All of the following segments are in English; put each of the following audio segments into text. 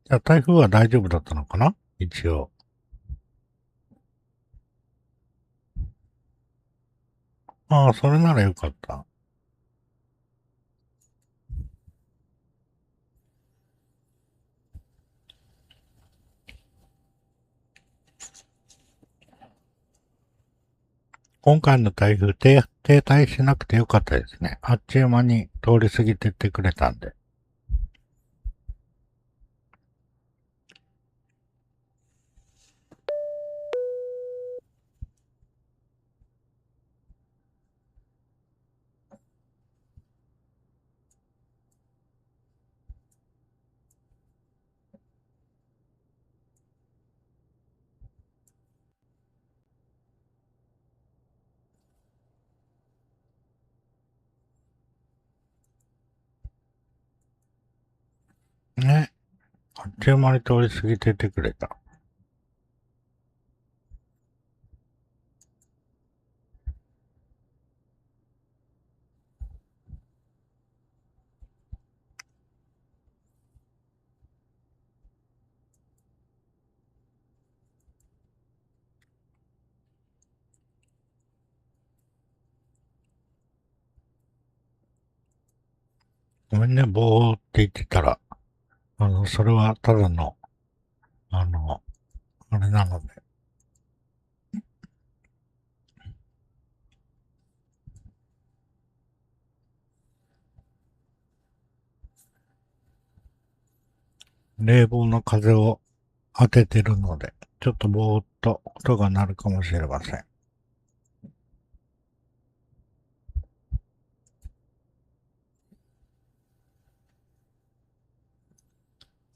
じゃあ台風は大丈夫だったのかな一応。ああ、それならよかった。今回の台風停滞しなくてよかったですね。あっちゅう間に通り過ぎてってくれたんで。ね。あっちゅう間に通り過ぎてってくれた。ごめんね、ぼーって言ってたら、それはただの、あれなので。冷房の風を当ててるので、ちょっとぼーっと音が鳴るかもしれません。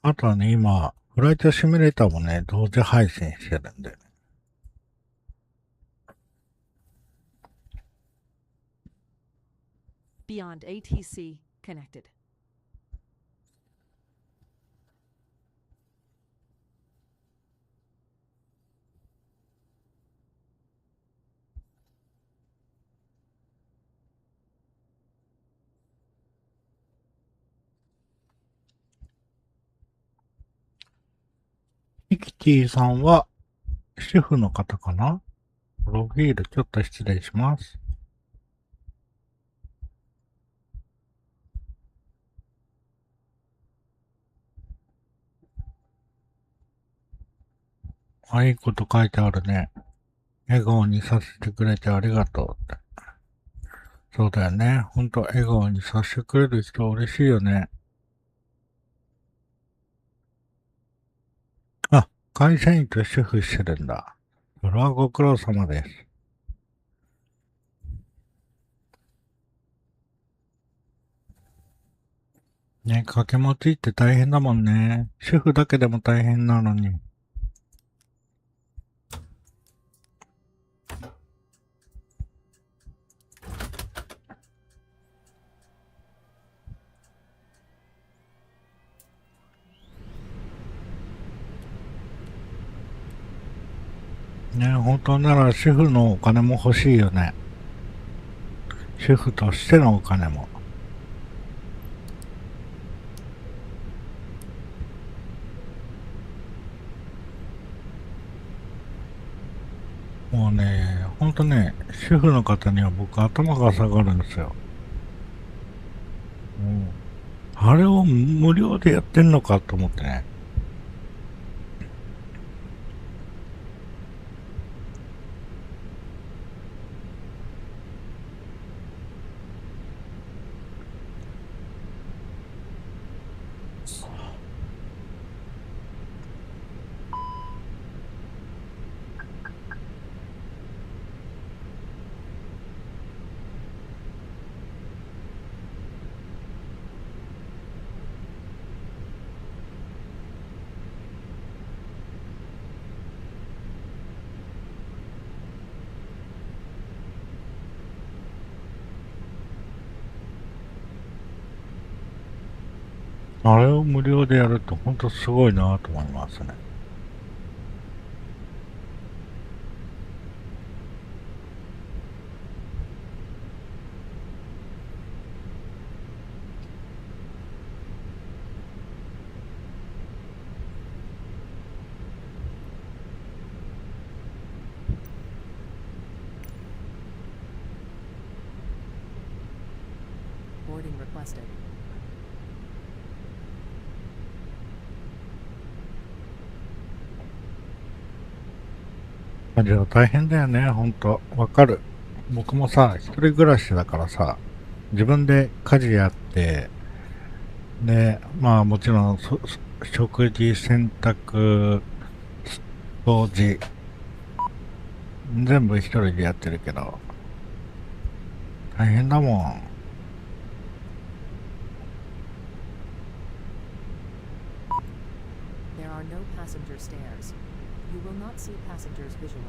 あとはね、今、フライトシミュレーターもね、同時配信してるんで、ね。Beyond ATC connected.ミキティさんは、主婦の方かな？プロフィールちょっと失礼します。あ、いいこと書いてあるね。笑顔にさせてくれてありがとうって。そうだよね。ほんと笑顔にさせてくれる人は嬉しいよね。あ、会社員と主婦してるんだ。それはご苦労様です。ね、掛け持ちって大変だもんね。主婦だけでも大変なのに。ね、本当なら主婦のお金も欲しいよね。主婦としてのお金も。もうね、ほんとね、主婦の方には僕頭が下がるんですよ。あれを無料でやってんのかと思ってね。あれを無料でやるとほんとすごいなと思いますね。requested. 家事は大変だよね、ほんと。わかる。僕もさ、一人暮らしだからさ、自分で家事やって、で、まあもちろん食事、洗濯、掃除、全部一人でやってるけど、大変だもん。There are no passenger stairs. You will not see passengers visually.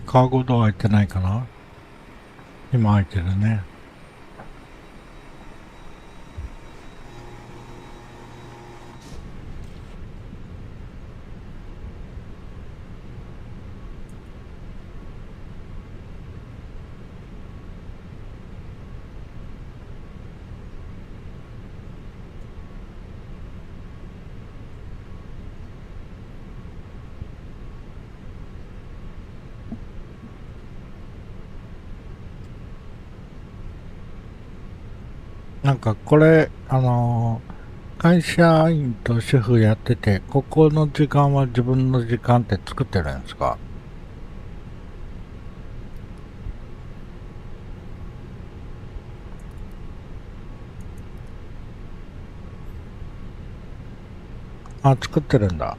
カーゴドア開いてないかな？今開いてるね。なんかこれ、会社員と主婦やってて、ここの時間は自分の時間って作ってるんですか？あ、作ってるんだ。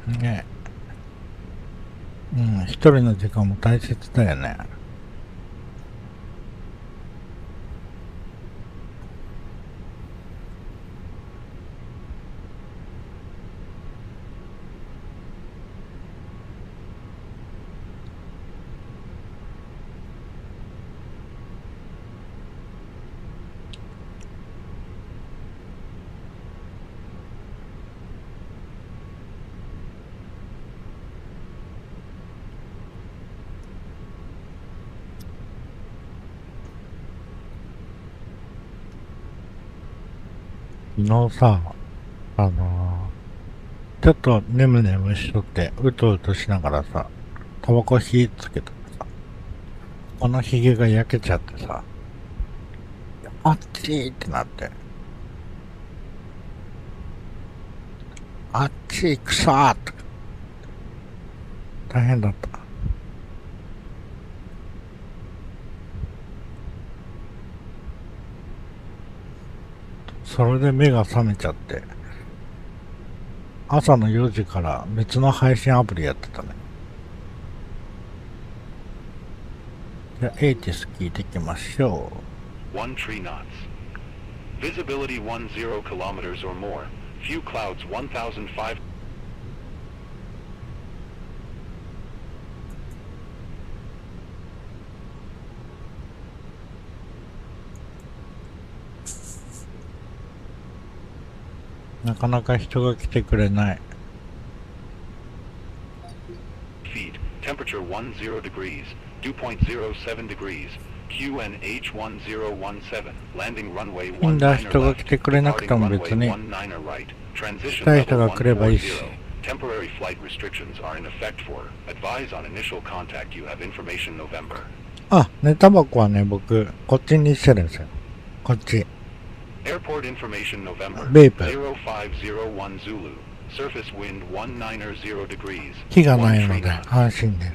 ねえ。一人の時間も大切だよね。昨日さ、ちょっとネムネムしとって、うとうとしながらさ、タバコ火つけたらさ、このヒゲが焼けちゃってさ、あっちーってなって、あっちーくそーって、大変だった。それで目が覚めちゃって、朝の4時から別の配信アプリやってたね。じゃあ、エイティス聞いていきましょう。1 tree knots. Visibility 10 kilometers or more. Few clouds 1,005. なかなか人が来てくれない。feet. Temperature 10 degrees. Dew point 07 degrees. QNH1017. Landing runway みんな 19er 人が来 left. てくれなくて Departing も別 runway に 19er right. Transition 来たい人 level が来ればいいし。 140. Temporary flight restrictions are in effect for. Advise on initial contact. You have information November. あ、ね、タバコはね、僕、こっちにしてるんですよ。こっち。Airport information November. Vape. 0501 Zulu. Surface wind 190 degrees. 火がないので安心です。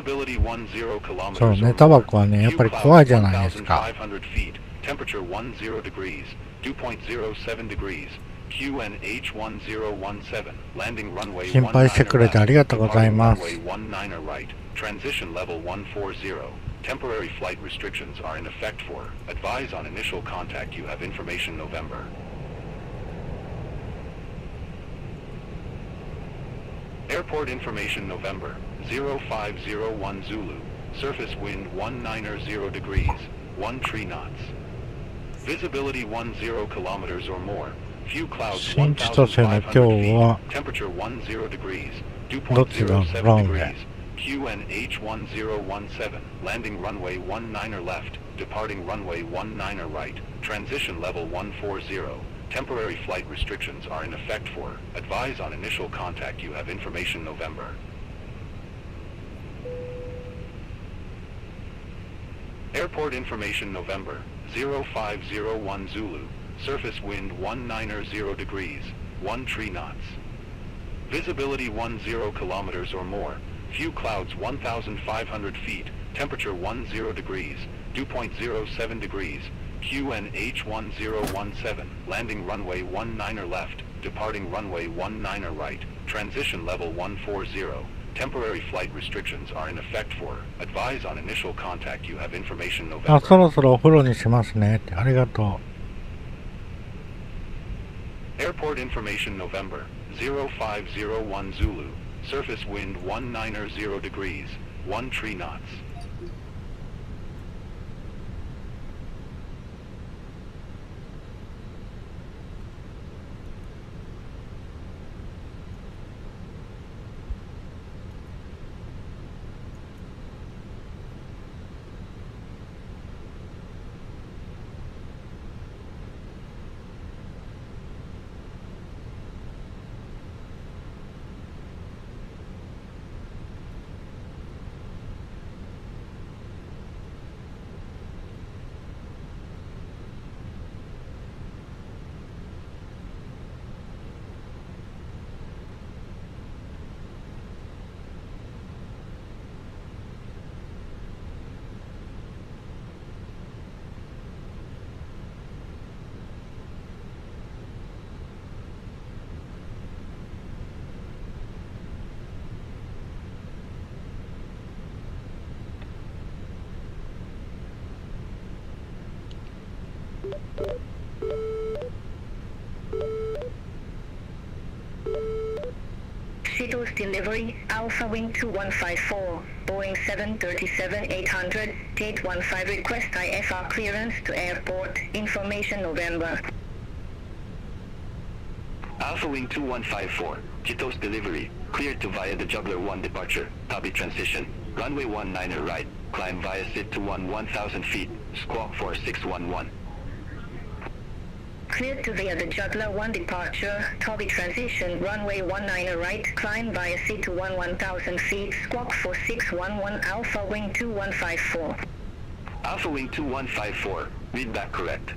Visibility 10 kilometers. そうね、タバコはね、やっぱり怖いじゃないですか。 1,500 feet. Temperature 10 degrees. Dew point 07 degrees. QNH1017. Landing runway 心配してくれてありがとうございます。 19er right. Transition level 140. Temporary flight restrictions are in effect for. Advise on initial contact. You have information November. Airport information November 0501 Zulu. Surface wind 190 degrees, 1 tree knots. Visibility 10 kilometers or more. Few clouds 新千歳の今日 1,500 は feet. Temperature 10 degrees. どっちだ 2.07 ランウェイ degrees. QNH1017. Landing runway 19er left. Departing runway 19er right. Transition level 140. Temporary flight restrictions are in effect for. Advise on initial contact. You have information November. Airport information November 0501 Zulu. Surface wind 190 degrees, 1 tree knots. Visibility 10 kilometers or more. Few clouds 1,500 feet. Temperature 10 degrees, 2.07 degrees. QNH1017. Landing runway 19er left. Departing runway 19er right. Transition level 140. Temporary flight restrictions are in effect for. Advise on initial contact. You have information あ、そ November. ろそろお風呂にしますねって。ありがと Airport information November 0501 Zulu. Surface wind 190 degrees, 1 tree knots. Seattle delivery, Alpha Wing 2154, Boeing 737-800, Gate 15 request IFR clearance to airport, information November. Alpha Wing 2154, Cheetos delivery, cleared to via the Juggler 1 departure, Tabi transition, runway 19er right, climb via SID to 1000 feet, squawk 4611. Cleared to via the Juggler 1 departure, Toby transition, runway 19er right, climb via C to 1000 feet, squawk 4611, Alpha Wing 2154. Alpha Wing 2154, read back correct.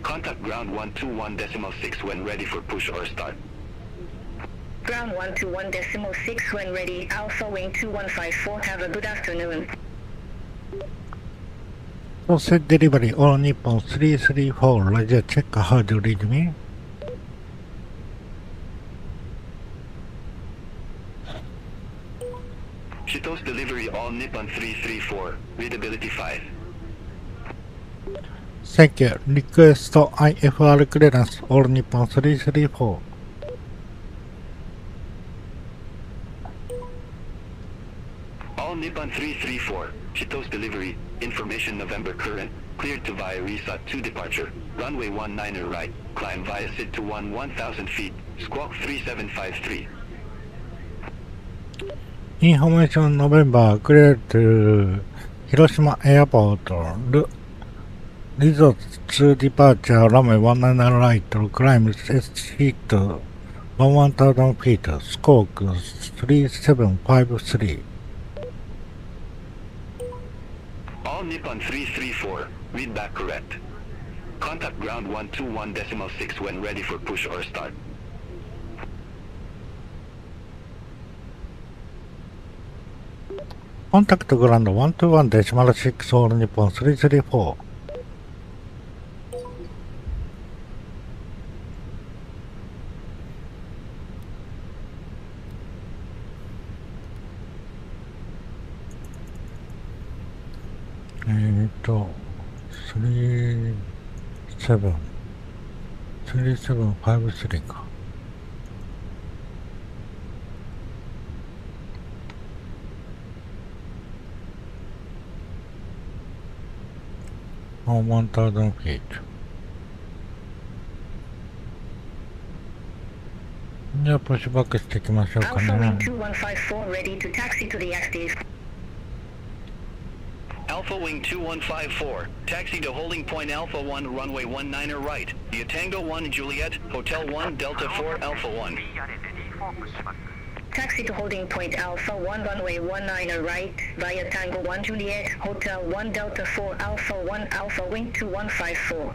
Contact ground 121.6 when ready for push or start. Ground 121.6 when ready, Alpha Wing 2154, have a good afternoon. う。Set delivery all Nippon 334 Roger check how do you read me? Cheetos delivery all Nippon 334, readability 5. Thank you. Request IFR clearance all Nippon 334. All Nippon 334, Cheetos delivery, information November current, cleared to via Resat 2 departure, runway 19er right, climb via SID to 1000 feet, squawk 3753. Information November clear to Hiroshima Airport. Resort 2 departure runway 19 right, climb SC to 1000 feet, squawk 3753. All Nippon 334, read back correct. Contact ground 121.6 when ready for push or start. Contact ground 121.6 all Nippon 334. 3753か。on 1000 feet. じゃあプッシュバックしていきましょうか Alpha ね。 Wing 2154 ready to taxi to the active. Alpha Wing 2154, taxi to holding point Alpha 1, runway 19er right, via Tango 1 Juliet, Hotel 1 Delta 4 Alpha 1. Taxi to holding point Alpha 1 runway 19er right via Tango 1 Juliet, Hotel 1 Delta 4 Alpha 1 Alpha Wing 2154.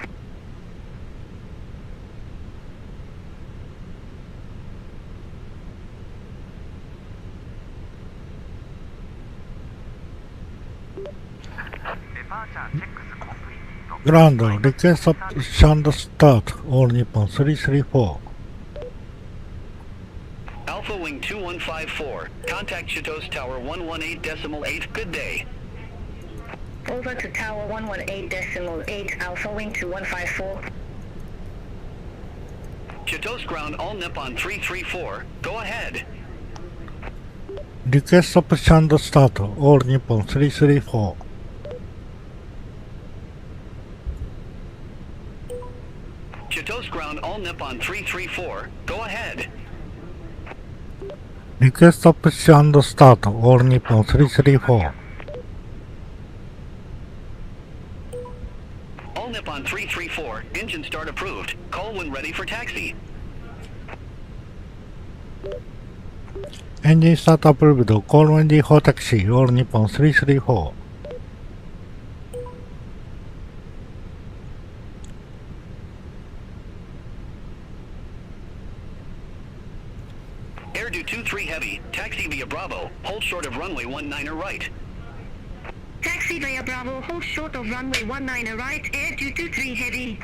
Ground, request option start, all Nippon 334. Alpha Wing 2154, contact Chitos Tower 118.8, good day. Over to Tower 118.8 Alpha Wing 2154. Chitos ground all Nippon 334, go ahead. Request option start, all Nippon 334. Chitos ground all Nippon 334, go ahead. Request option start, all Nippon 334. All Nippon 334, engine start approved. Call when ready for taxi. Engine start approved, call ready for taxi, all Nippon 334. Air due 23 heavy, taxi via Bravo, hold short of runway 19er right. Taxi via Bravo, hold short of runway 19er right, air 223 heavy.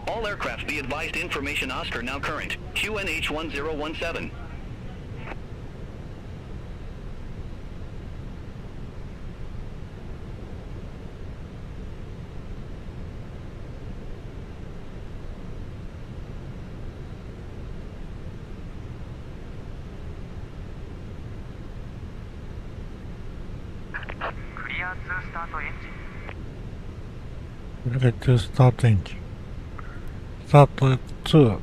All aircraft be advised information Oscar now current, QNH 1017. Clear to start engine. Start 2.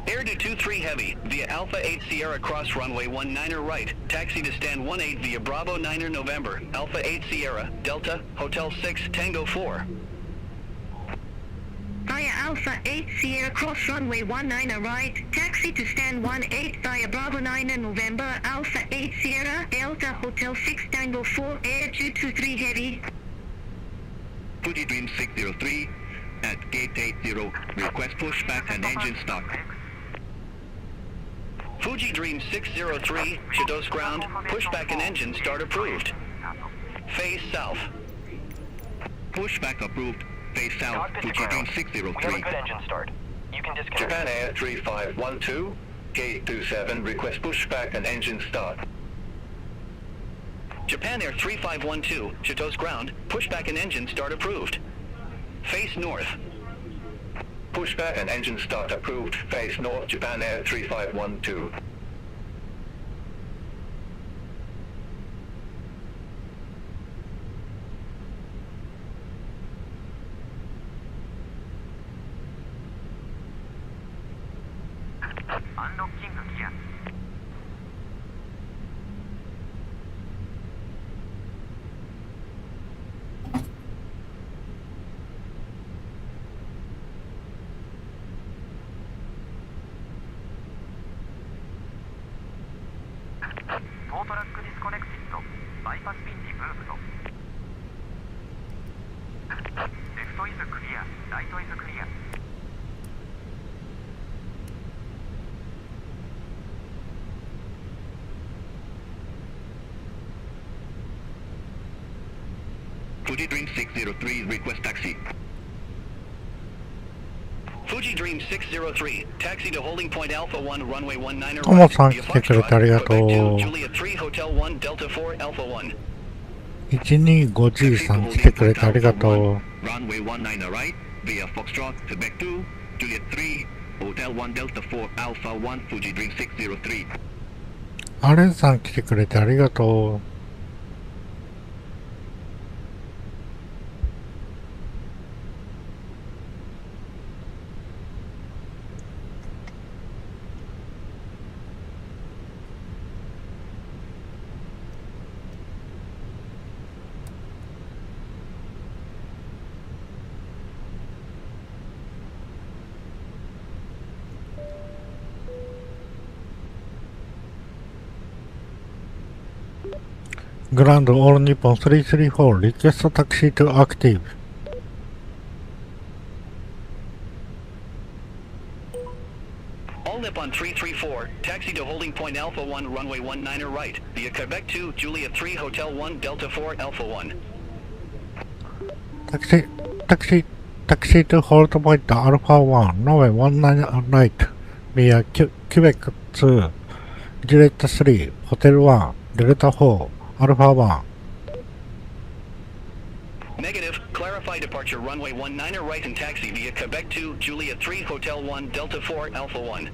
Air to 23 heavy, via Alpha 8 Sierra cross runway 19er right, taxi to stand 18 via Bravo 9er November, Alpha 8 Sierra, Delta, Hotel 6 Tango 4. Via Alpha 8 Sierra cross runway 19er right, taxi to stand 18 via Bravo 9er November, Alpha 8 Sierra, Delta Hotel 6 Tango 4, air 223 heavy. Fuji Dream 603, at gate 80, request pushback and engine start. Fuji Dream 603, Chitos ground, pushback and engine start approved. Face south. Pushback approved. Face south, Fuji Dream 603. Good engine start. You can disconnect. Japan Air 3512, gate 27, request pushback and engine start. Japan Air 3512, Chitos ground, pushback and engine start approved. Face north. Pushback and engine start approved. Face north, Japan Air 3512. Unlocking gear. 4トラックディスコネクティッドバイパスピンにムーブとレフトイズクリアライトイズクリアFuji Dream 603 request taxi. Fuji Dream 603 taxi to holding point Alpha 1 runway 19 ともさん来てくれてありがとう。 Juliet 3 Hotel 1 Delta 4 Alpha 1. 125G さん来てくれてありがとう。 Runway 19 right via Foxtrot Quebec 2 Juliet 3 Hotel 1 Delta 4 Alpha 1 Fuji Dream 603. アレンさん来てくれてありがとう。グランドオールニッポン334リクエストタクシートアクティブ。All Nippon 334 taxi to holding point Alpha 1 runway 19 right via Quebec 2 Juliet 3 Hotel 1 Delta 4 Alpha 1. タクシーとホールドポイントアルファ1ランウェイ19ライト via Quebec 2 Juliet 3 Hotel 1 Delta 4 Alpha 1. Negative. Clarify departure runway 19 right and taxi via Quebec 2 Juliet 3 Hotel 1 Delta 4 Alpha 1.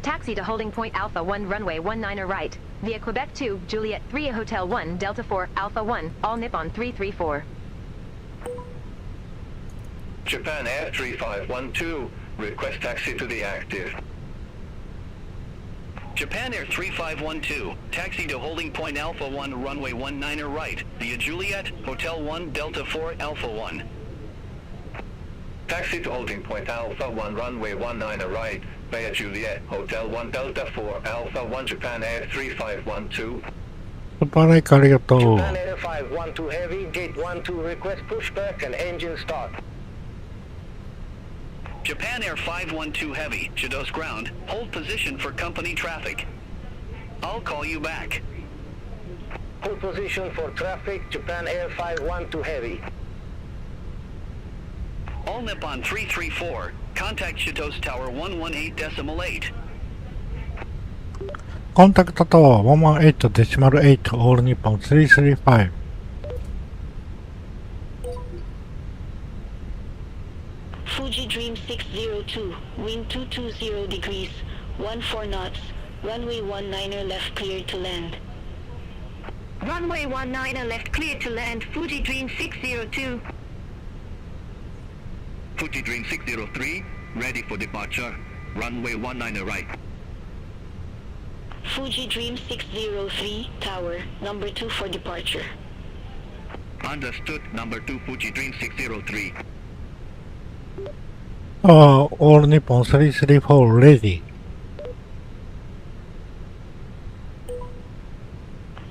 Taxi to holding point Alpha 1 runway 19 right via Quebec 2 Juliet 3 Hotel 1 Delta 4 Alpha 1 All Nippon 334. Japan Air 3512 request taxi to the active. Japan Air 3512 taxi to holding point Alpha 1 runway 19 right via Juliet Hotel 1 Delta 4 Alpha 1. Taxi to holding point Alpha 1 runway 19 right via Juliet Hotel 1 Delta 4 Alpha 1 Japan Air 3512. スパライクありがとう。 Japan Air 512 Heavy, Gate 12 request pushback and engine start. Japan Air 512 Heavy, Chidos ground, hold position for company traffic. I'll call you back. Hold position for traffic, Japan Air 512 Heavy. All Nippon 334, contact Chitos Tower 118.8. コンタクトタワー 118.8 オールニッポン335。Fuji Dream 602, wind 220 degrees, 14 knots, runway 19 left clear to land. Runway 19 left clear to land, Fuji Dream 602. Fuji Dream 603, ready for departure, runway 19 right. Fuji Dream 603, tower, number 2 for departure. Understood, number 2 Fuji Dream 603. オールニッポン334レディ。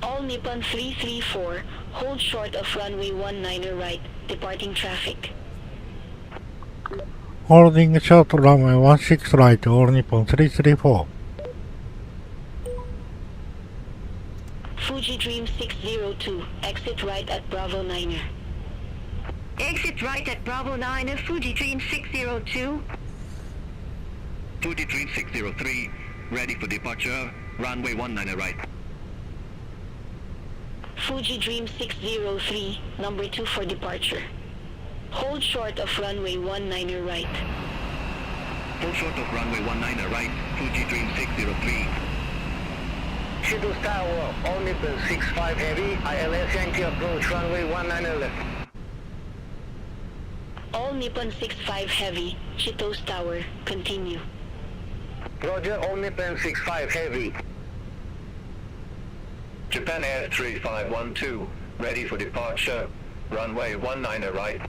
All Nippon 334, hold short of runway 19 right, departing traffic. ホールディングショートランウェイ16ライトオールニッポン334。 Fuji Dream 602, exit right at Bravo 9er. Exit right at Bravo 9, Fuji Dream 602. Fuji Dream 603, ready for departure, runway 19 right. Fuji Dream 603, number 2 for departure. Hold short of runway 19 right. Hold short of runway 19 right, Fuji Dream 603. Shido Tower, All Nippon 65 Heavy, ILS Yankee approach runway 19 left. All Nippon 65 Heavy, Chitos Tower, continue. Roger, All Nippon 65 Heavy. Japan Air 3512, ready for departure, runway 19 right.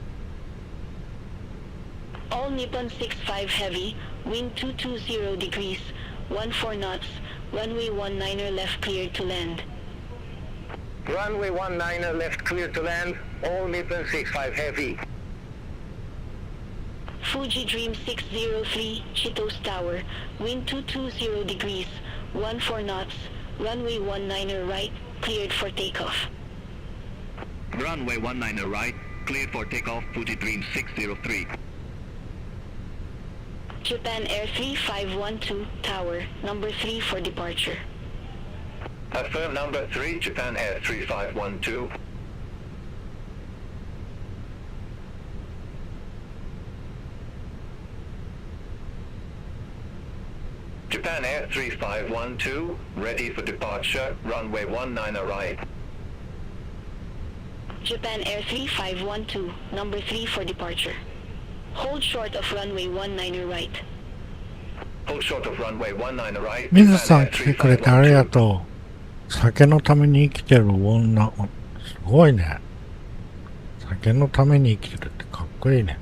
All Nippon 65 Heavy, wind 220 degrees, 14 knots, runway 19er left cleared to land. Runway 19er left clear to land, all Nippon 65 heavy. Fuji Dream 603, Chitos Tower, wind 220 degrees, 14 knots, runway 19er right, cleared for takeoff. Runway 19er right, cleared for takeoff, Fuji Dream 603. Japan Air 3512, Tower, number 3 for departure. Affirm number 3, Japan Air 3512. Japan Air 3512, ready for departure, runway 19er right. Japan Air 3512, number 3 for departure. Hold short of runway 19er right. Hold short of runway 19er right. 水さん来てくれてありがとう。酒のために生きてる女。すごいね。酒のために生きてるってかっこいいね。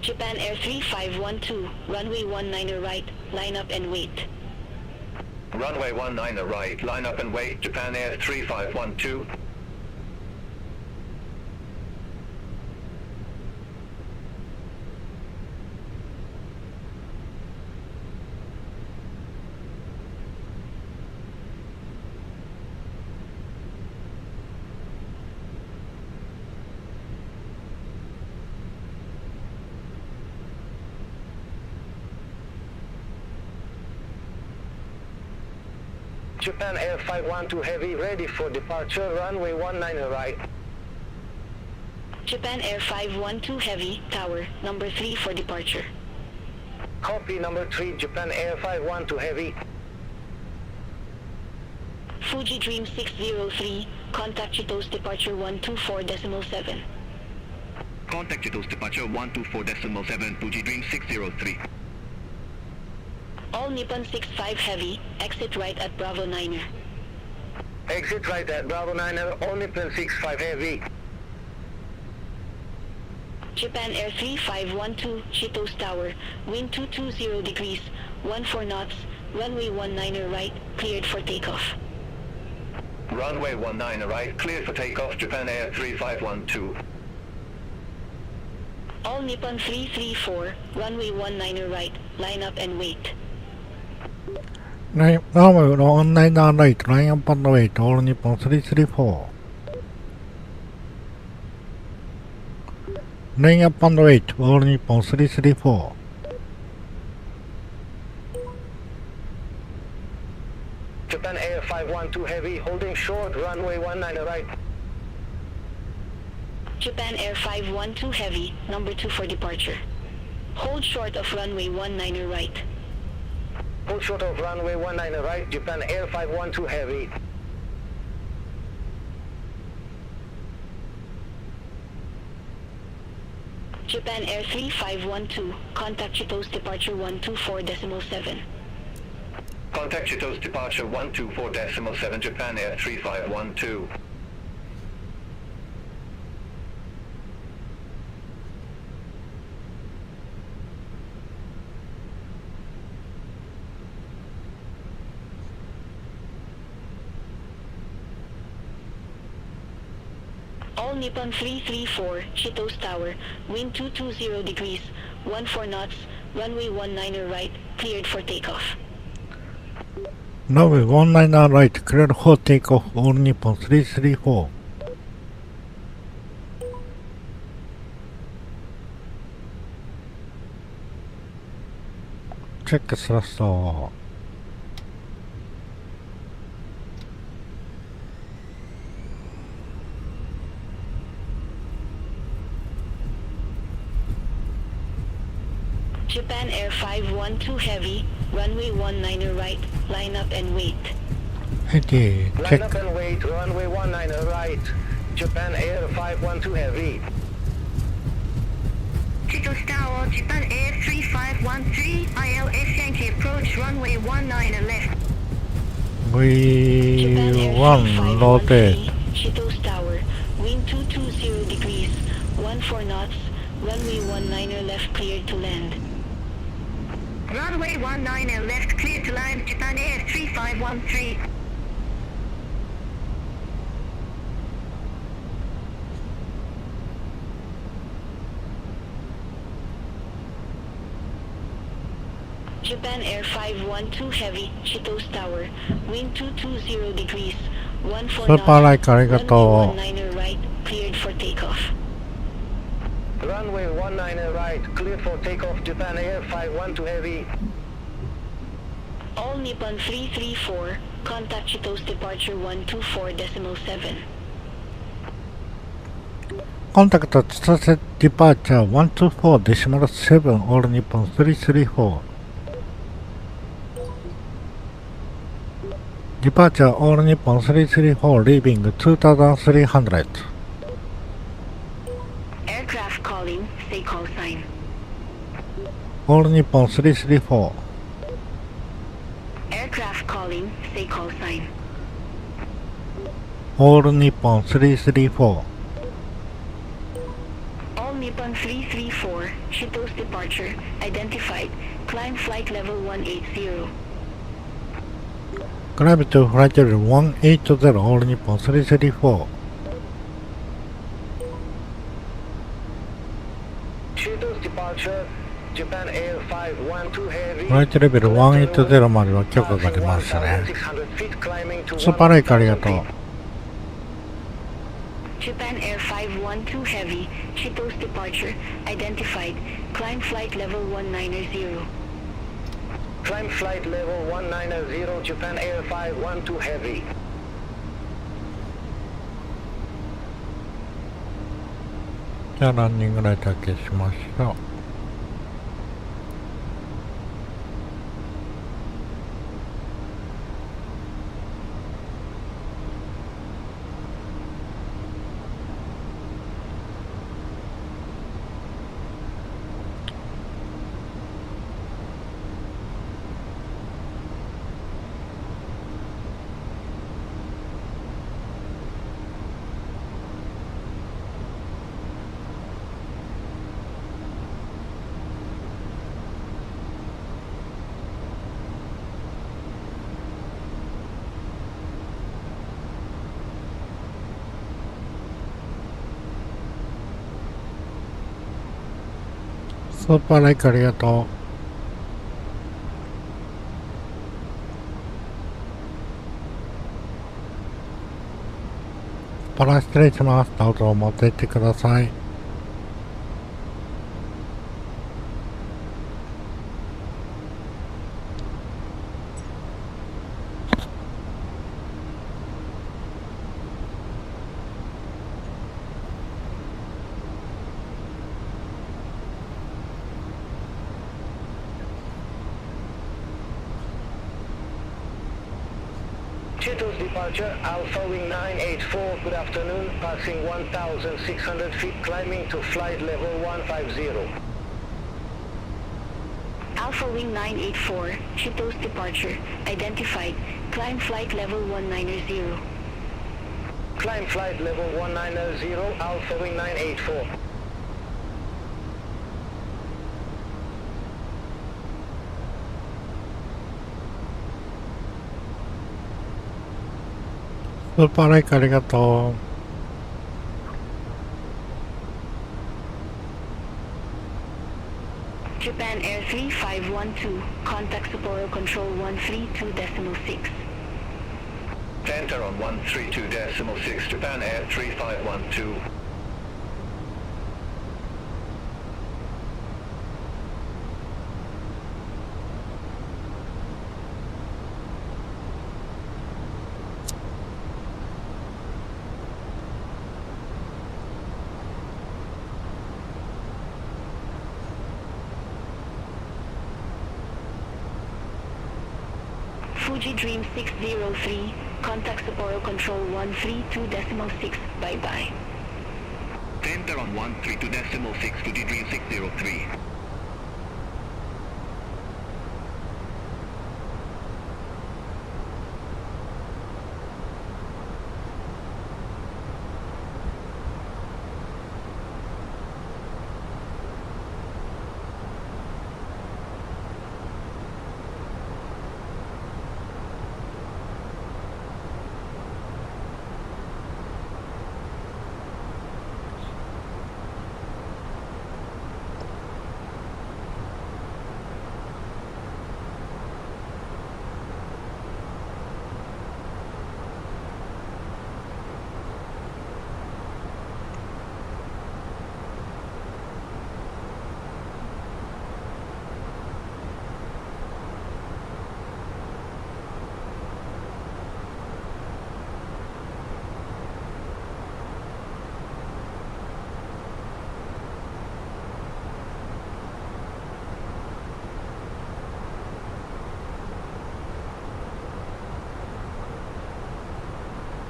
Japan Air 3512, runway 19er right, line up and wait. Runway 19er right, line up and wait, Japan Air 3512. Japan Air 512 heavy, ready for departure, runway 19er right. Japan Air 512 heavy, tower, number 3 for departure. Copy number 3, Japan Air 512 heavy. Fuji Dream 603, contact Chitos departure 124.7. Contact Chitos departure 124.7, Fuji Dream 603. All Nippon 65 heavy, exit right at Bravo 9er. Exit right at Bravo 9er, all Nippon 65 heavy. Japan Air 3512, Chitos Tower, wind 220 degrees, 14 knots, runway 19er right, cleared for takeoff. Runway 19er right, cleared for takeoff, Japan Air 3512. All Nippon 334, runway 19er right, line up and wait. Runway 19er right, line up and wait, all Nippon 334. Line up and wait, all Nippon 334. Japan Air 512 heavy, holding short, runway 19er right. Japan Air 512 heavy, number 2 for departure. Hold short of runway 19er right. Hold short of runway 19er right, Japan Air 512 heavy. Japan Air 3512, contact Chitos departure 124.7. Contact Chitos departure 124.7, Japan Air 3512. All Nippon 334, Chitos Tower, wind 220 degrees, 14 knots, runway 19er right, cleared for takeoff. Runway 19er right, cleared for takeoff, all Nippon 334. Check thrust. Japan Air 512 heavy, runway 19er right, line up and wait. Heady, Line check. up and wait, runway 19er right. Japan Air 512 heavy. Chitos Tower, Japan Air 3513, ILS Yankee approach runway 19er left. V1 rotate. Chitos Tower, wind 220 degrees, 14 knots, runway 19er left cleared to land. Runway 19er left clear to land, Japan Air 3513. Japan Air 512 Heavy, Chitos Tower, wind 220 degrees, 14 スーパーライクありがとう。 runway 19er right, cleared for takeoff. Runway 19er right, cleared for takeoff, Japan Air 512 Heavy. All Nippon 334, contact Chitos departure 124.7. コンタクト千歳ディパーチャー124.7 オール日本334。Departure all Nippon 334 leaving 2300. Aircraft calling, say call sign. All Nippon 334. Aircraft calling, say call sign. All Nippon 334. All Nippon 334, Chitos departure, identified, climb flight level 180. Climb to flight level 180 all Nippon 334. Chitos departure, Japan Air 512 Heavy. フライトレベル180までは許可が出ましたね。スーパーライクありがとう。Japan Air 512 Heavy, Chitos departure, identified, climb flight level 190. Climb flight level 190, Japan Air 512 Heavy. じゃあランニングライト消しましょう。スーパーライクありがとう。パラ失礼します。どうぞ持って行ってください。Chitos departure, Alpha Wing 984, good afternoon, passing 1,600 feet, climbing to flight level 150. Alpha Wing 984, Chitos departure, identified, climb flight level 190. Climb flight level 190, Alpha Wing 984.スーパーライクありがとう。Japan Air 3512, contact Sapporo Control 132.6. Enter on 132.6, Japan Air 3512. Fuji Dream 603, contact Sapporo Control 132.6, bye-bye. Enter on 132.6, Fuji Dream 603.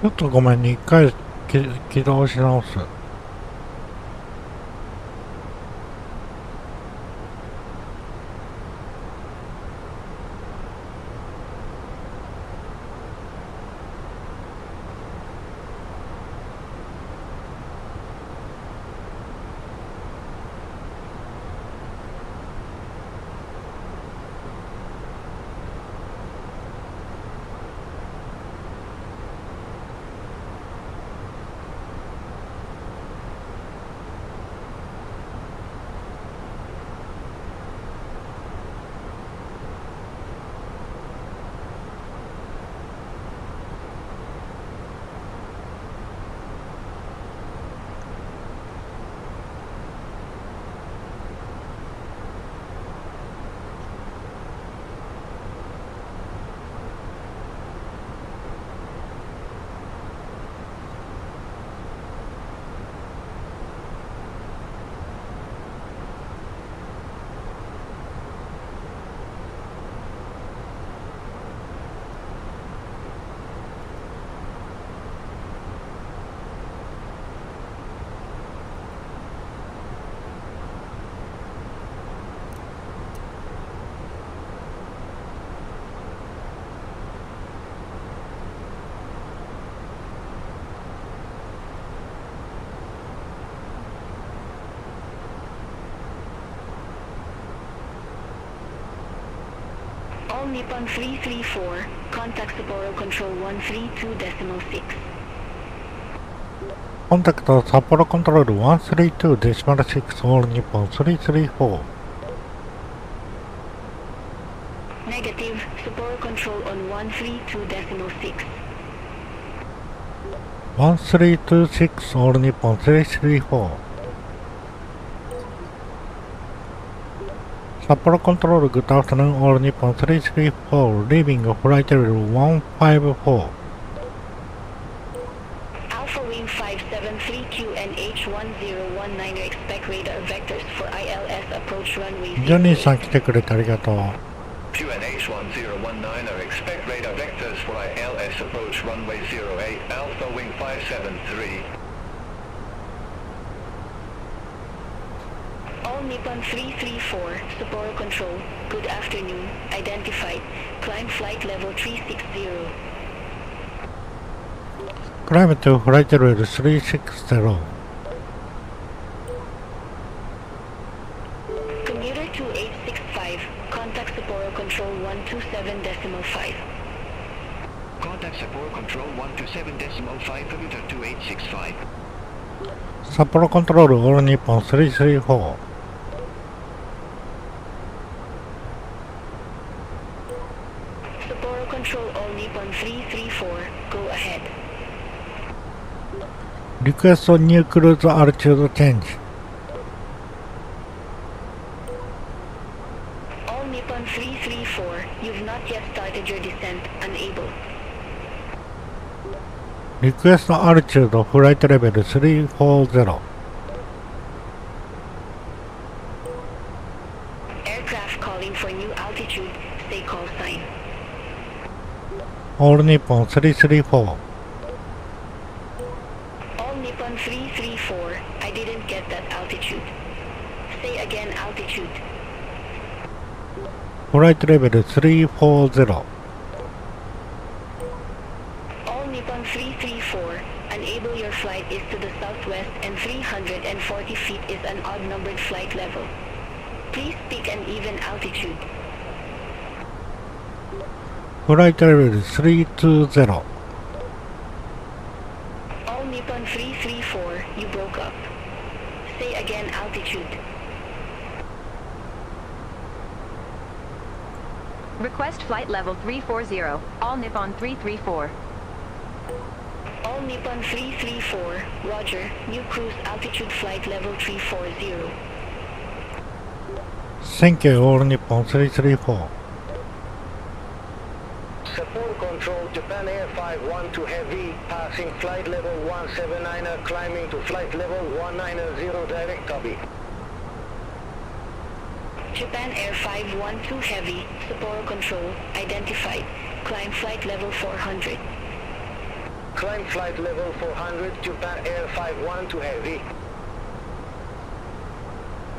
ちょっとごめんね、一回起動し直す。All Nippon 334, contact Sapporo Control 132.6. コンタクト札幌コントロール 132.6 All Nippon 334。Negative, Sapporo Control on 132.6. 1326 All Nippon 334。札幌コントロール Good afternoon All Nippon 334 Leaving Flight Level 154。Alpha Wing 573QNH1019 expect radar vectors for ILS approach runway ジョニーさん来てくれてありがとう。QNH1019 expect radar vectors for ILS approach runway 08 Alpha Wing 573. All Nippon 334, Sapporo Control, good afternoon, identified, climb flight level 360. Climb to Flight Level 360。Commuter 2865, contact Sapporo Control 127.5. Contact Sapporo Control 127.5 commuter 2865. 札幌コントロール All Nippon 334。Sapporo Control All Nippon 334, go ahead. Request New Cruise Altitude Change。All Nippon 334, you've not yet started your descent, unable. Request Altitude Flight Level 340。Aircraft calling for new altitude, stay call sign. All Nippon 334。All Nippon 334, I didn't get that altitude. Say again altitude. Flight Level 340。All Nippon 334, unable your flight is to the southwest and 340 feet is an odd-numbered flight level. Please pick an even altitude. Flight Level 320。All Nippon 334, you broke up. Say again altitude. Request flight level 340, all Nippon 334. All Nippon 334, roger, new cruise altitude flight level 340. Thank you All Nippon 334。Support control, Japan Air 512 Heavy, passing flight level 179er, climbing to flight level 190 direct copy. Japan Air 512 Heavy, Sapporo Control, identified, climb flight level 400. Climb flight level 400, Japan Air 51 to heavy.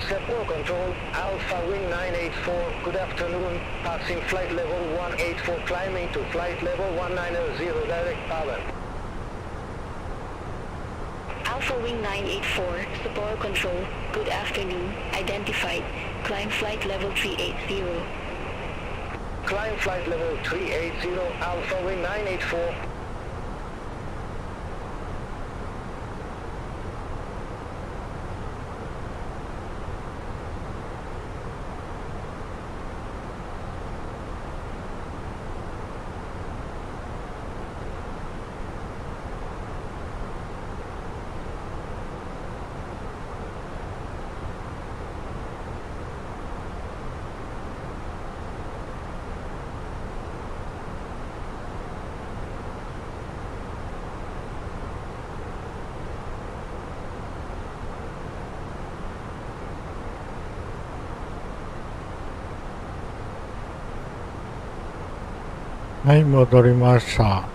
Support control, Alpha Wing 984, good afternoon, passing flight level 184, climbing to flight level 190, direct power. Alpha Wing 984, support control, good afternoon, identified, climb flight level 380. Climb flight level 380, Alpha Wing 984.はい、戻りました。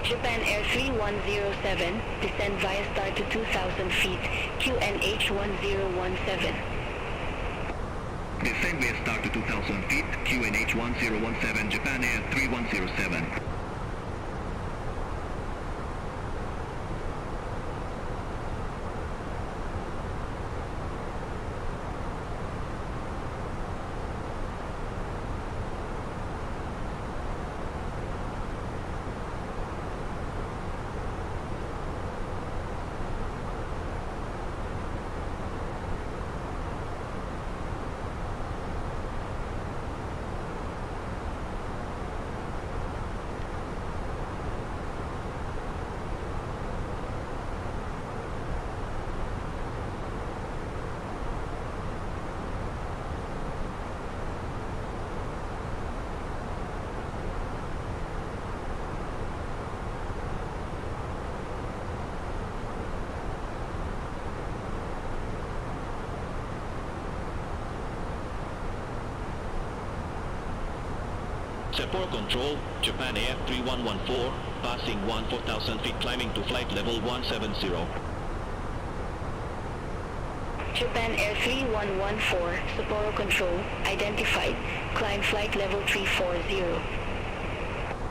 Japan Air 3107, descend via star to 2,000 feet, QNH 1017. Descend via star to 2,000 feet, QNH 1017, Japan Air 3107. Support control, Japan Air 3114, passing 14,000 feet climbing to flight level 170. Japan Air 3114, Sapporo Control, identified, climb flight level 340.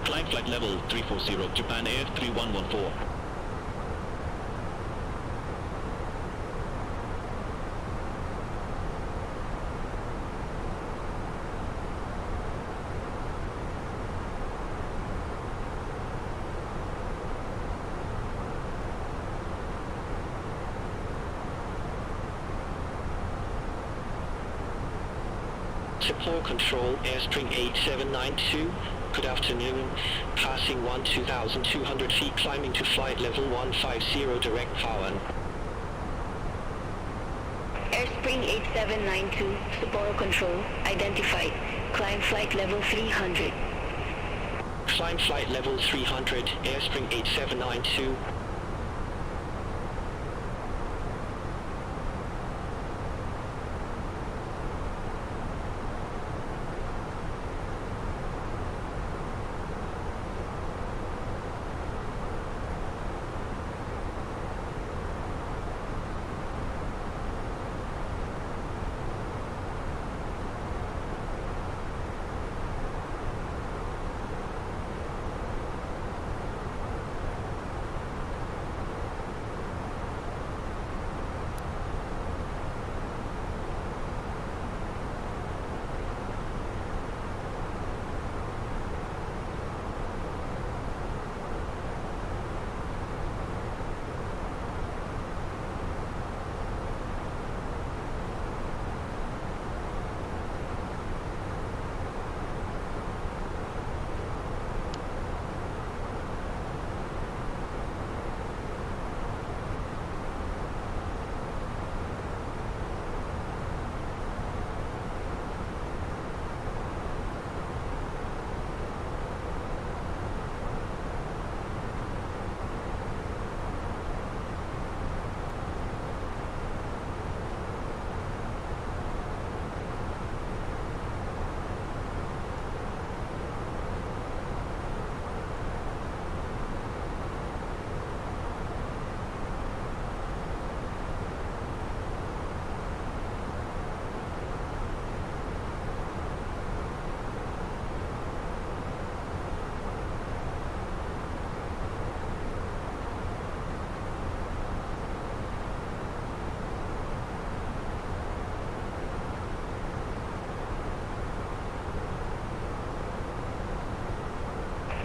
Climb flight level 340, Japan Air 3114. Support Control, Airstream 8792, good afternoon, passing 12,200 feet climbing to flight level 150 direct power. Airspring 8792, Sapporo Control, identified, climb flight level 300. Climb flight level 300, Airspring 8792.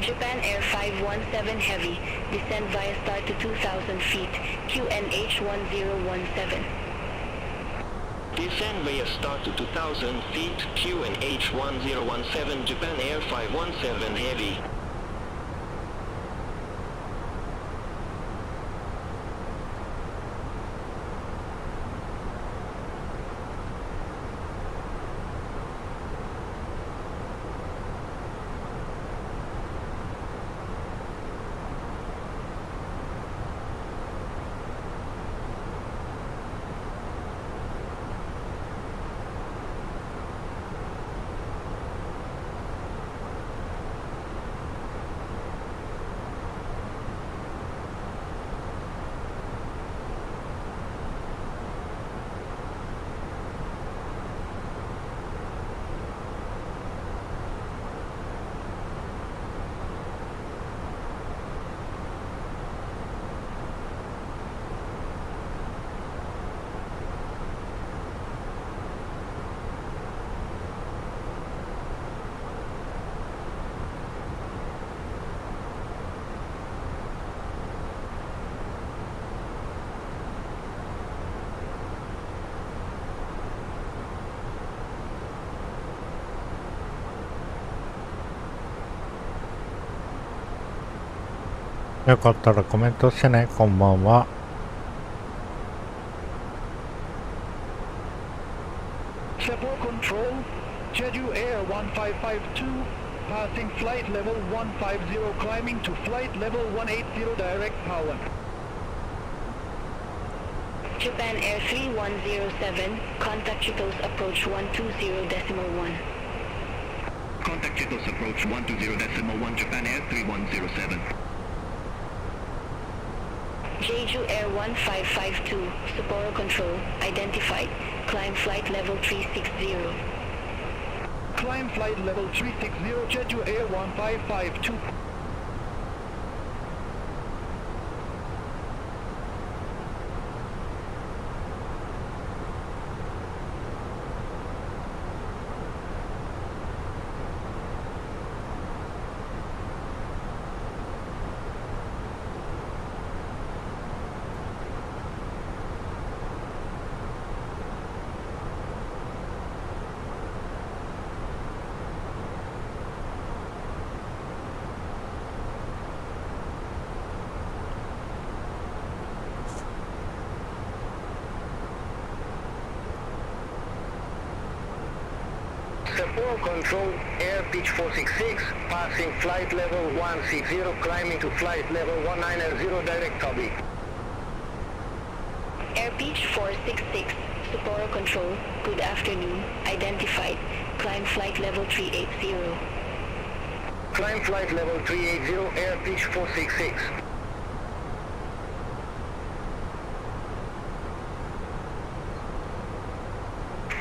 Japan Air 517 Heavy, descend via start to 2,000 feet, QNH 1017. Descend via start to 2,000 feet, QNH 1017, Japan Air 517 Heavy.よかったらコメントしてね。こんばんは。Support Control, Jeju Air 1552, passing flight level 150, climbing to flight level 180 direct power. Japan Air 3107, contact triples approach 120.1. Contact Chetos approach 120.1 Japan Air 3107. Jeju Air 1552, Sapporo Control, identified, climb flight level 360. Climb flight level 360, Jeju Air 1552. Sapporo Control, air pitch 466, passing flight level 160, climbing to flight level 190, direct copy. Air pitch 466, Sapporo Control, good afternoon, identified, climb flight level 380. Climb flight level 380, air pitch 466.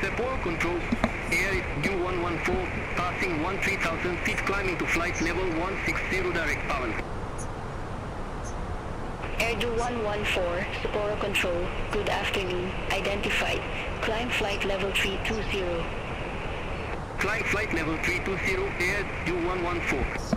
Sapporo Control, Air U114, passing 13,000 feet, climbing to flight level 160, direct power. Air 114, Sapporo Control, good afternoon, identified, climb flight level 320. Climb flight level 320, Air U114.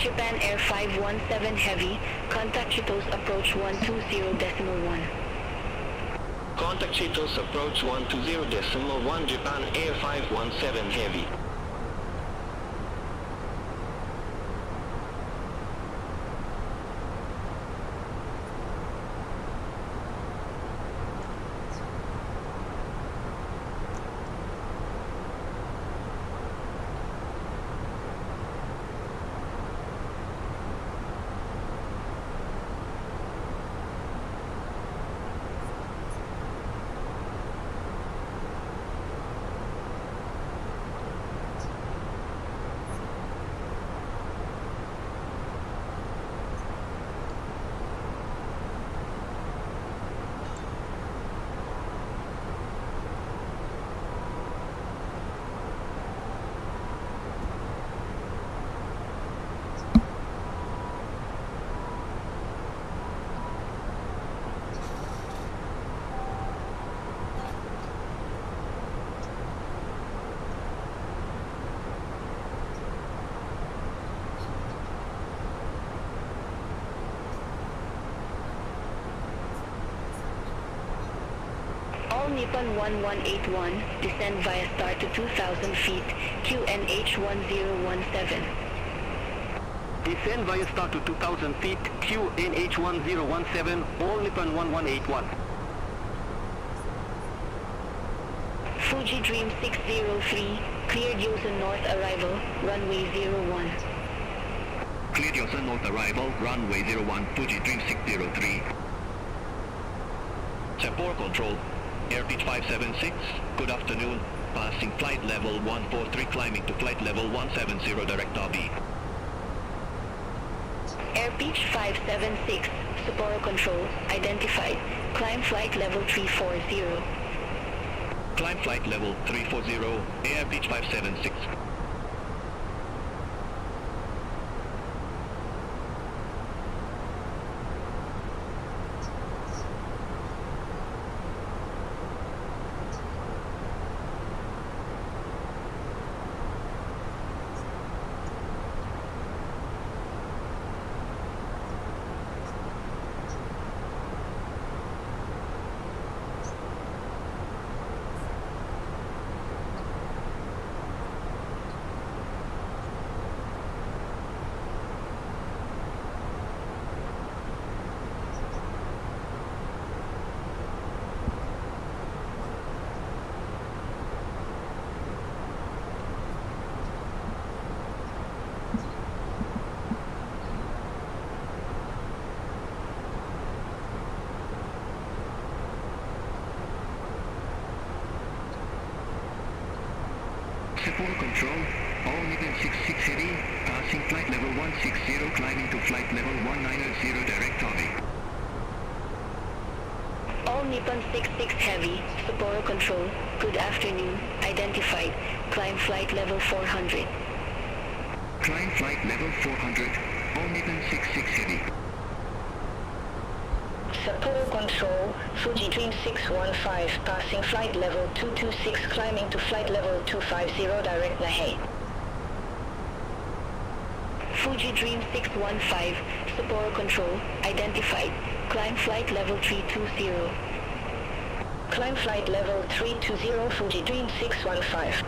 Japan Air 517 Heavy, contact Chetos approach 120.1. Contact Chetos approach 120.1, Japan Air 517 Heavy. All Nippon 1181, descend via start to 2000 feet, QNH 1017. Descend via start to 2000 feet, QNH 1017, All Nippon 1181. Fuji Dream 603, cleared Yosan North arrival, runway 01. Cleared Yosan North arrival, runway 01, Fuji Dream 603. Tempore control, air pitch 576, good afternoon, passing flight level 143, climbing to flight level 170, direct lobby. Air pitch 576, Sapporo control, identified, climb flight level 340. Climb flight level 340, air pitch 576. Sapporo control, all Nippon 66 heavy, passing flight level 160, climbing to flight level 190, direct lobby. All Nippon 66 heavy, Sapporo control, good afternoon, identified, climb flight level 400. Climb flight level 400, all Nippon 66 heavy. Sapporo control, Fuji Dream 615, passing flight level 226, climbing to flight level 250, direct Nahe. Fuji Dream 615, Sapporo control, identified, climb flight level 320. Climb flight level 320, Fuji Dream 615.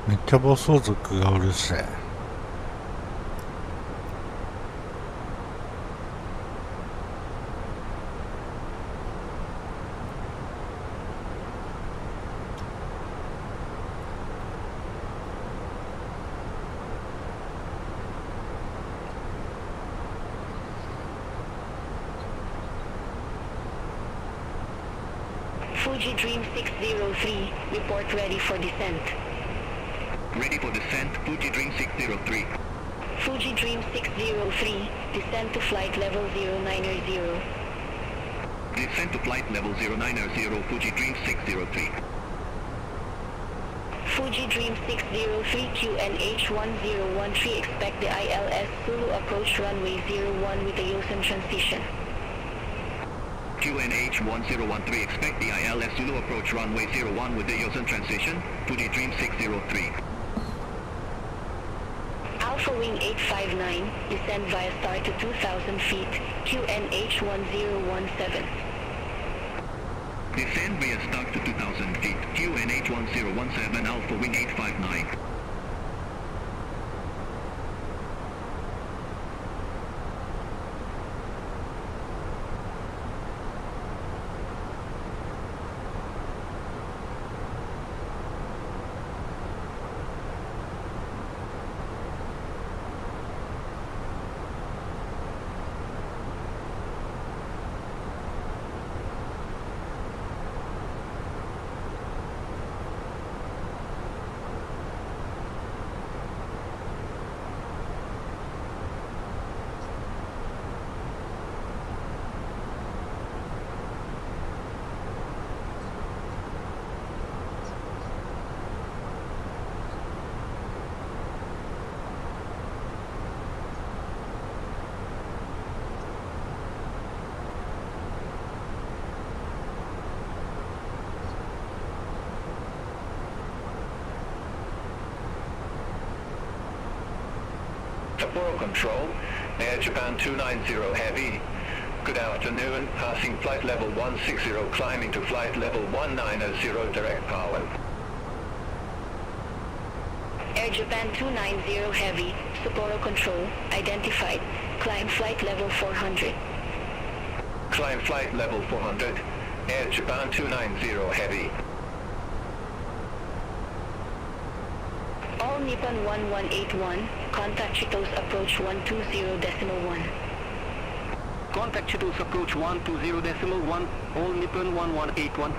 めっちゃ暴走族がうるせえ。Fuji Dream 603, report ready for descent. Ready for descent, Fuji Dream 603. Fuji Dream 603, descend to flight level 090. Descent to flight level 090, Fuji Dream 603. Fuji Dream 603, QNH 1013, expect the ILS Zulu approach runway 01 with the Yosan transition. QNH 1013, expect the ILS Zulu approach runway 01 with the Yosan transition, Fuji Dream 603. Alpha Wing 859, descend via start to 2000 feet, QNH 1017. Descend via start to 2000 feet, QNH 1017, Alpha Wing 859. Sapporo Control, Air Japan 290 Heavy. Good afternoon, passing flight level 160, climbing to flight level 190 direct power. Air Japan 290 Heavy, Sapporo Control, identified. Climb flight level 400. Climb flight level 400, Air Japan 290 Heavy. All Nippon 1181, contact Chitos approach 120.1. Contact Chitos approach 120.1, all Nippon 1181.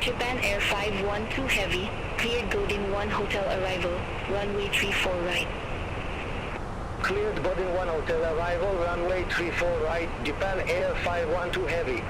Japan Air 512 Heavy, cleared Godin 1 Hotel arrival, runway 34 right. Cleared Godin 1 Hotel arrival, runway 34 right, Japan Air 512 Heavy.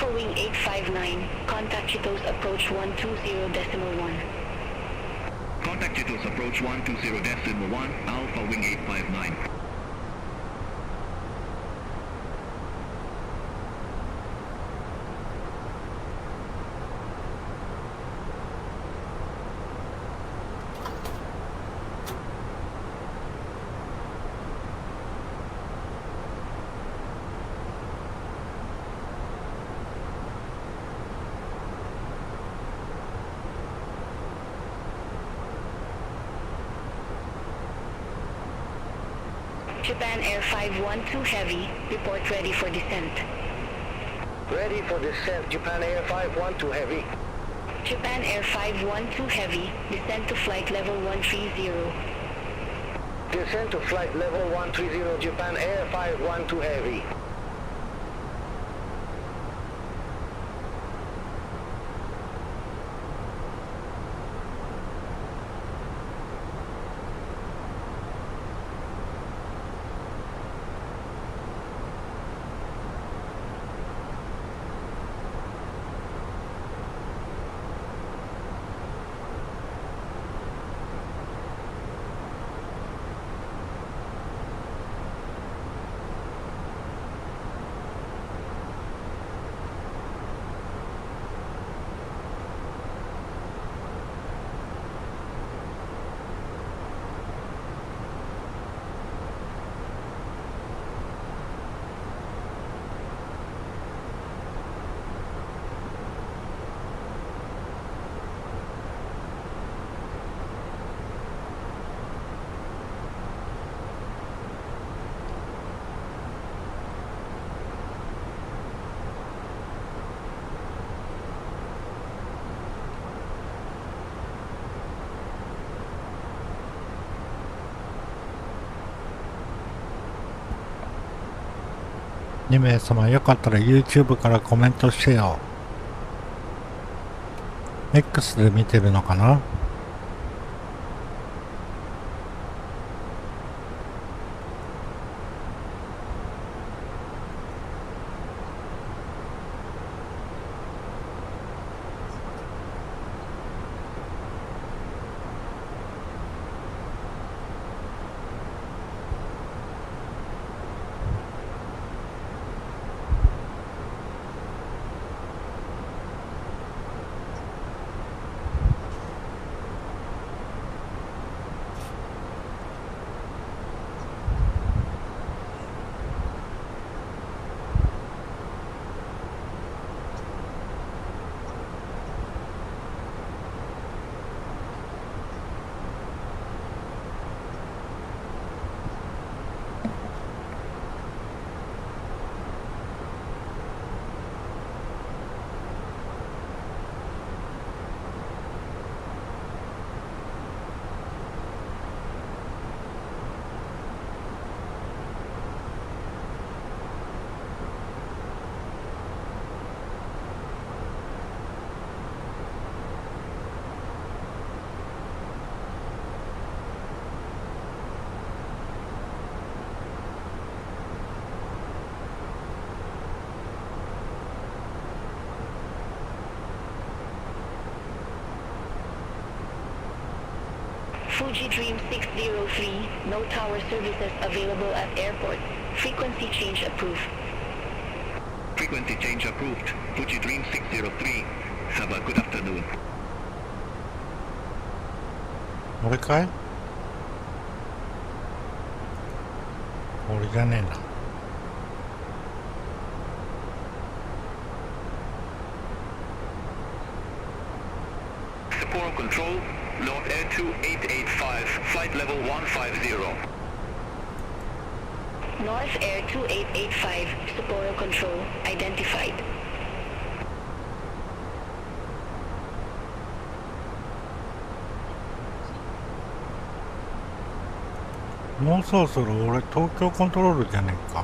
Alpha Wing 859, contact Chitos approach 120.1. Contact Chitos approach 120.1, Alpha Wing 859. Japan Air 512 Heavy, report ready for descent. Ready for descent, Japan Air 512 Heavy. Japan Air 512 Heavy, descent to flight level 130. Descent to flight level 130, Japan Air 512 Heavy.2名様よかったら YouTube からコメントしてよ。 X で見てるのかな。Fuji Dream 603, no tower services available at airport. Frequency change approved. Frequency change approved. Fuji Dream 603. Have a good afternoon. 俺かい？俺じゃねえな。Sapporo Control, North Air 2885, flight level 150. North Air 2885, Sapporo Control, identified. もうそろそろ俺東京コントロールじゃねえか。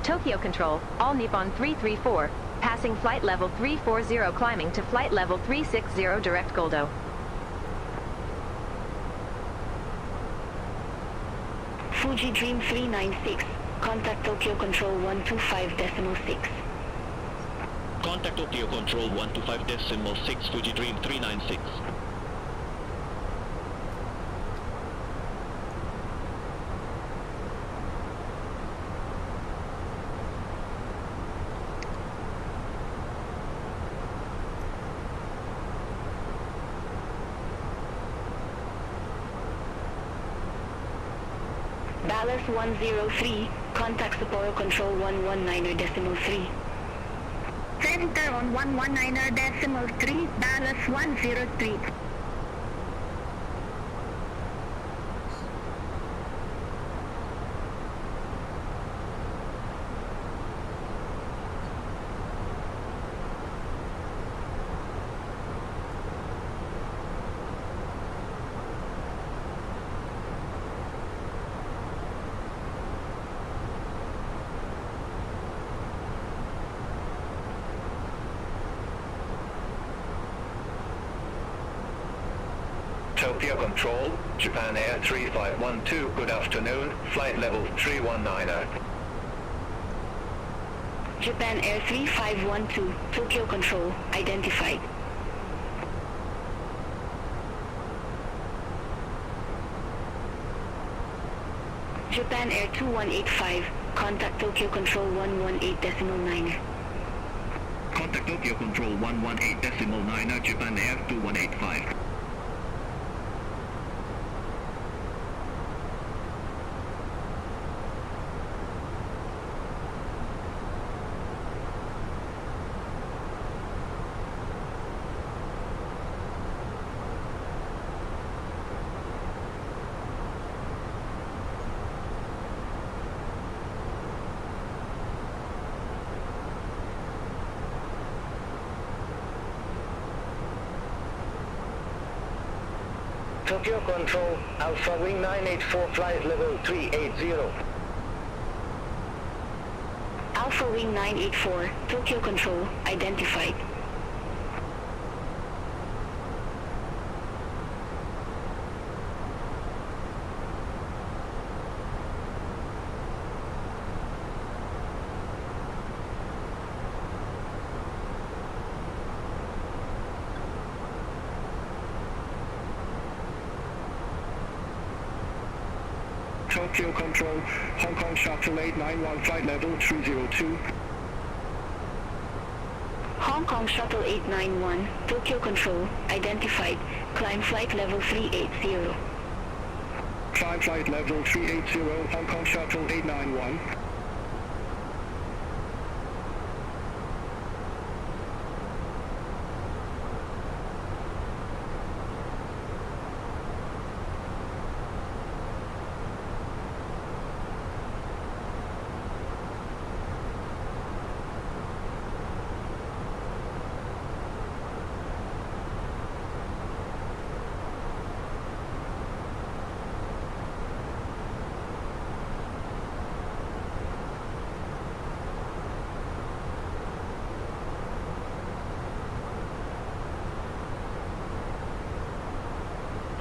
Tokyo Control, all Nippon 334, passing flight level 340 climbing to flight level 360 direct Goldo. Fuji Dream 396. Contact Tokyo Control 125.6. Contact Tokyo Control 125.6 Fuji Dream 396. Dallas 103. Contact Sapporo Control 119.3. Center on 119.3, Dallas 103. Tokyo Control, Japan Air 3512, good afternoon, flight level 319. Japan Air 3512. Tokyo Control. Identified. Japan Air 2185. Contact Tokyo Control 118.9. Contact Tokyo Control 118.9, Japan Air 2185. Tokyo Control, Alpha Wing 984, flight level 380. Alpha Wing 984. Tokyo Control. Identified. Tokyo Control, Hong Kong Shuttle 891, flight level 302. Hong Kong Shuttle 891. Tokyo Control. Identified. Climb flight level 380. Climb flight level 380, Hong Kong Shuttle 891.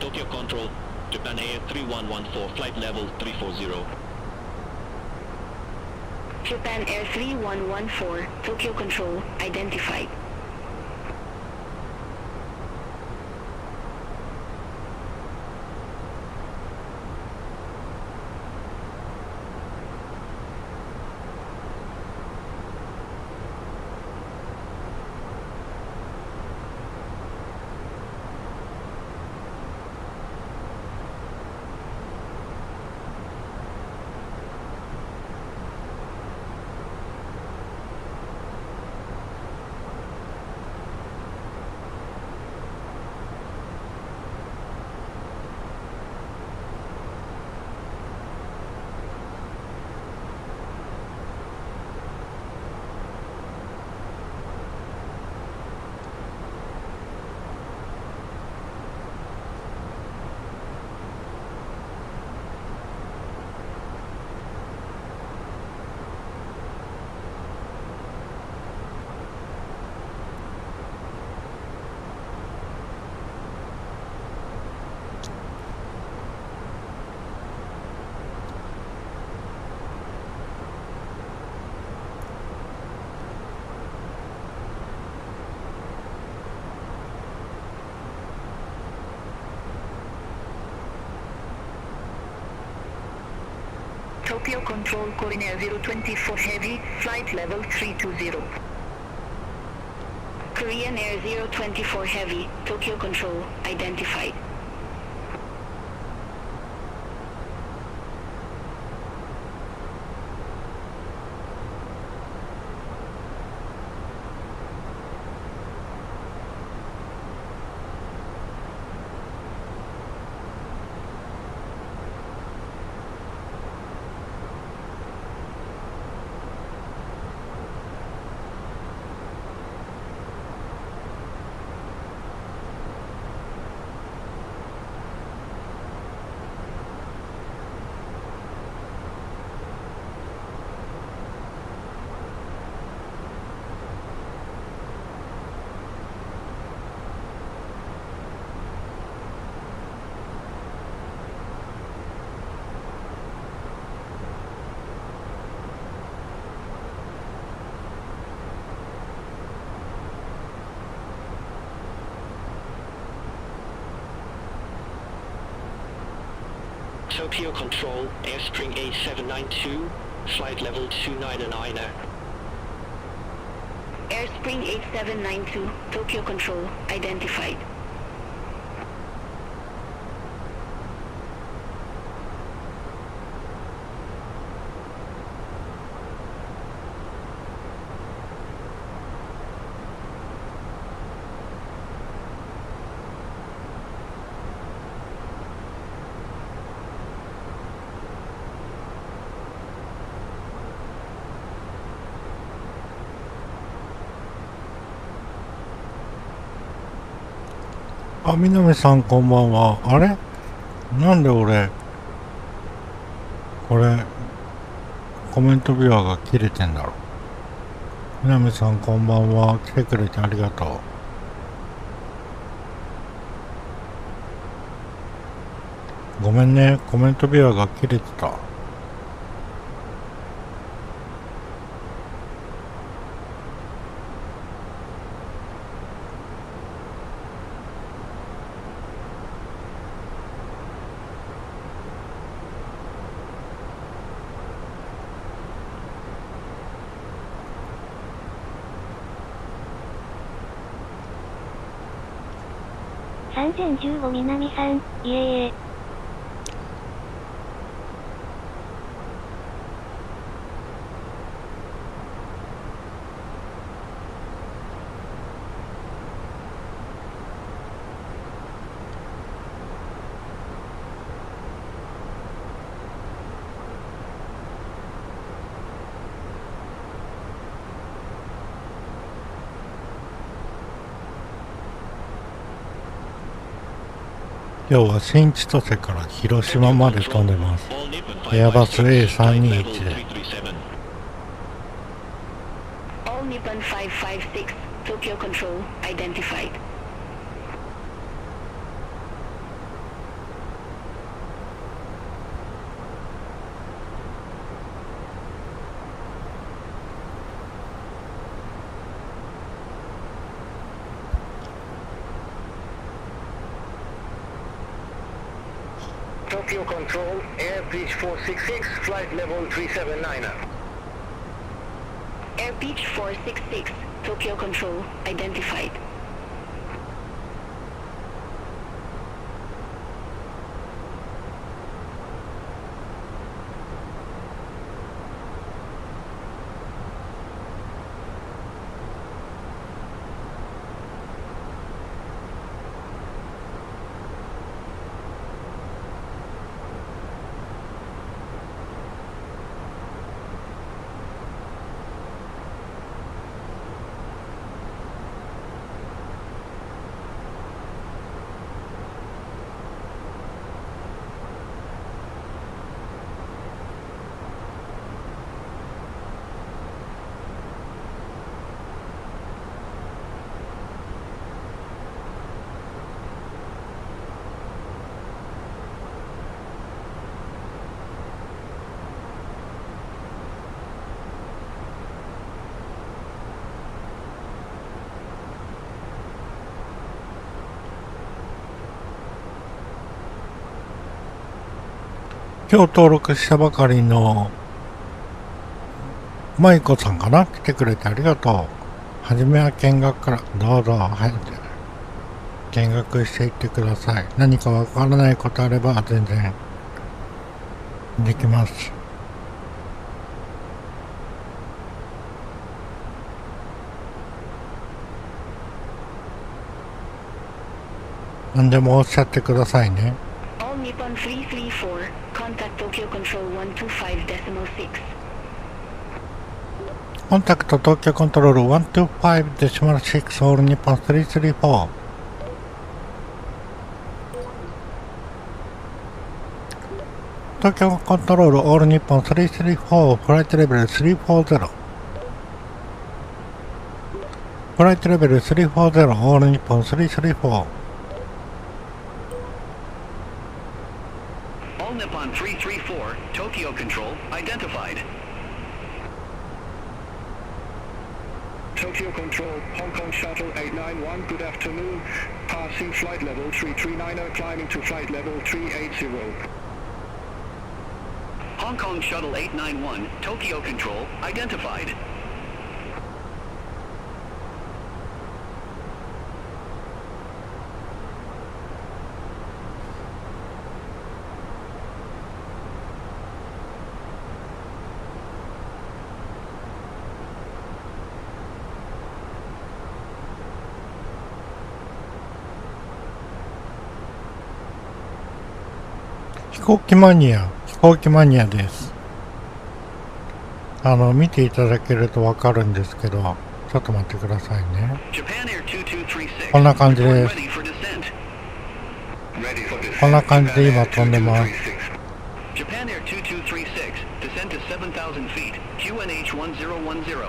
Tokyo Control, Japan Air 3114, flight level 340. Japan Air 3114. Tokyo Control. Identified. Tokyo Control calling Air 024 Heavy, flight level 320. Korean Air 024 Heavy, Tokyo Control, identified. Tokyo Control, Airspring A792, flight level 299. Airspring 8792, Tokyo Control, identified.南さんこんばんは。あれなんで俺、これ、コメントビュアーが切れてんだろう。南さんこんばんは。来てくれてありがとう。ごめんね、コメントビュアーが切れてた。3015南さん、いえいえ。今日は新千歳から広島まで飛んでます。エアバス A321 で。All Nippon 556, Tokyo Control, identified. Tokyo Control, Air Beach 466, flight level 379. Air Beach 466, Tokyo Control, identified. 今日登録したばかりの舞子さんかな、来てくれてありがとう。はじめは見学から、どうぞ、はい、見学していってください。何かわからないことあれば全然できます。何でもおっしゃってくださいね。All Nippon 334, contact Tokyo Control 125.6. コンタクト東京コントロール 125.6 All Nippon 334。東京コントロール All Nippon 334フライトレベル340。フライトレベル340 All Nippon 334。All Nippon 334, Tokyo Control, identified. Tokyo Control, Hong Kong Shuttle 891, good afternoon. Passing flight level 339er, climbing to flight level 380. Hong Kong Shuttle 891, Tokyo Control, identified.飛行機マニアです。見ていただけるとわかるんですけど、ちょっと待ってくださいね。こんな感じです。こんな感じで今飛んでます。Japan Air 2236, descend to 7,000 feet, QNH1010.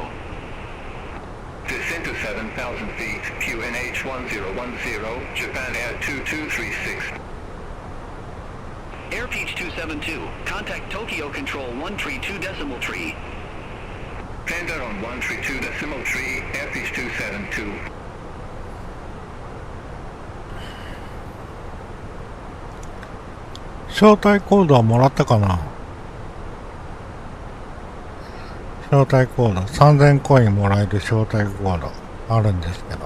Descend to 7,000 feet, QNH1010, Japan Air 2236. Air Peach 272, contact Tokyo Control 132.3. Panda on 132.3, Air Peach 272. 招待コードはもらったかな。招待コード3000コインもらえる招待コードあるんですけど、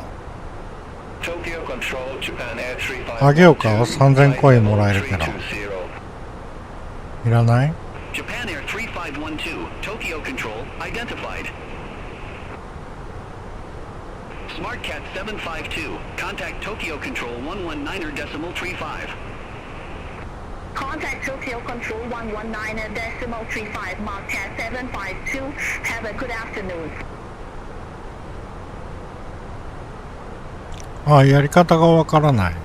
あげようか。3000コインもらえるけどいらない。 Japan Air 3512, Tokyo Control, identified. SmartCat 752, contact Tokyo Control 119.35. Contact Tokyo Control 119.35, Mark Cat 752. Have a good afternoon. あ、やり方がわからない。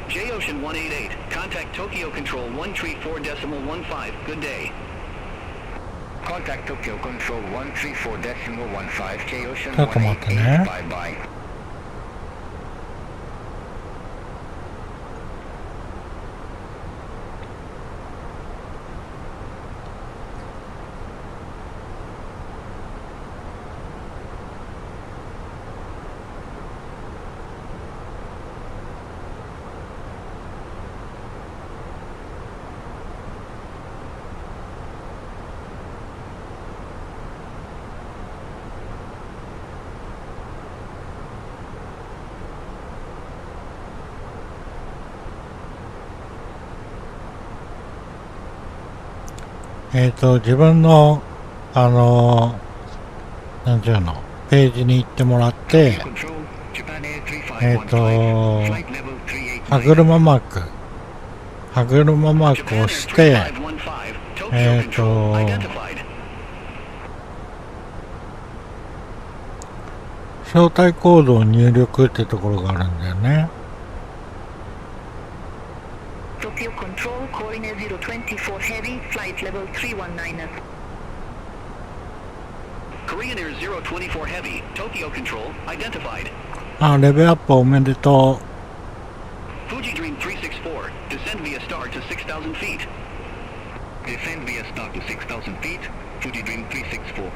J-Ocean 188, contact Tokyo Control 134.15, good day. Contact Tokyo Control 134.15, J-Ocean ちょっと待ってね。 188, bye bye. 自分のなんていうの、ページに行ってもらって、歯車マークを押して、招待コードを入力ってところがあるんだよね。Tokyo Control, coordinate 024 heavy, flight level 319. Korean Air 024 Heavy, Tokyo Control, identified. あ、レベルアップおめでとう。Fuji Dream 364, descend via star to 6,000 feet. Descend via star to 6,000 feet, Fuji Dream 364.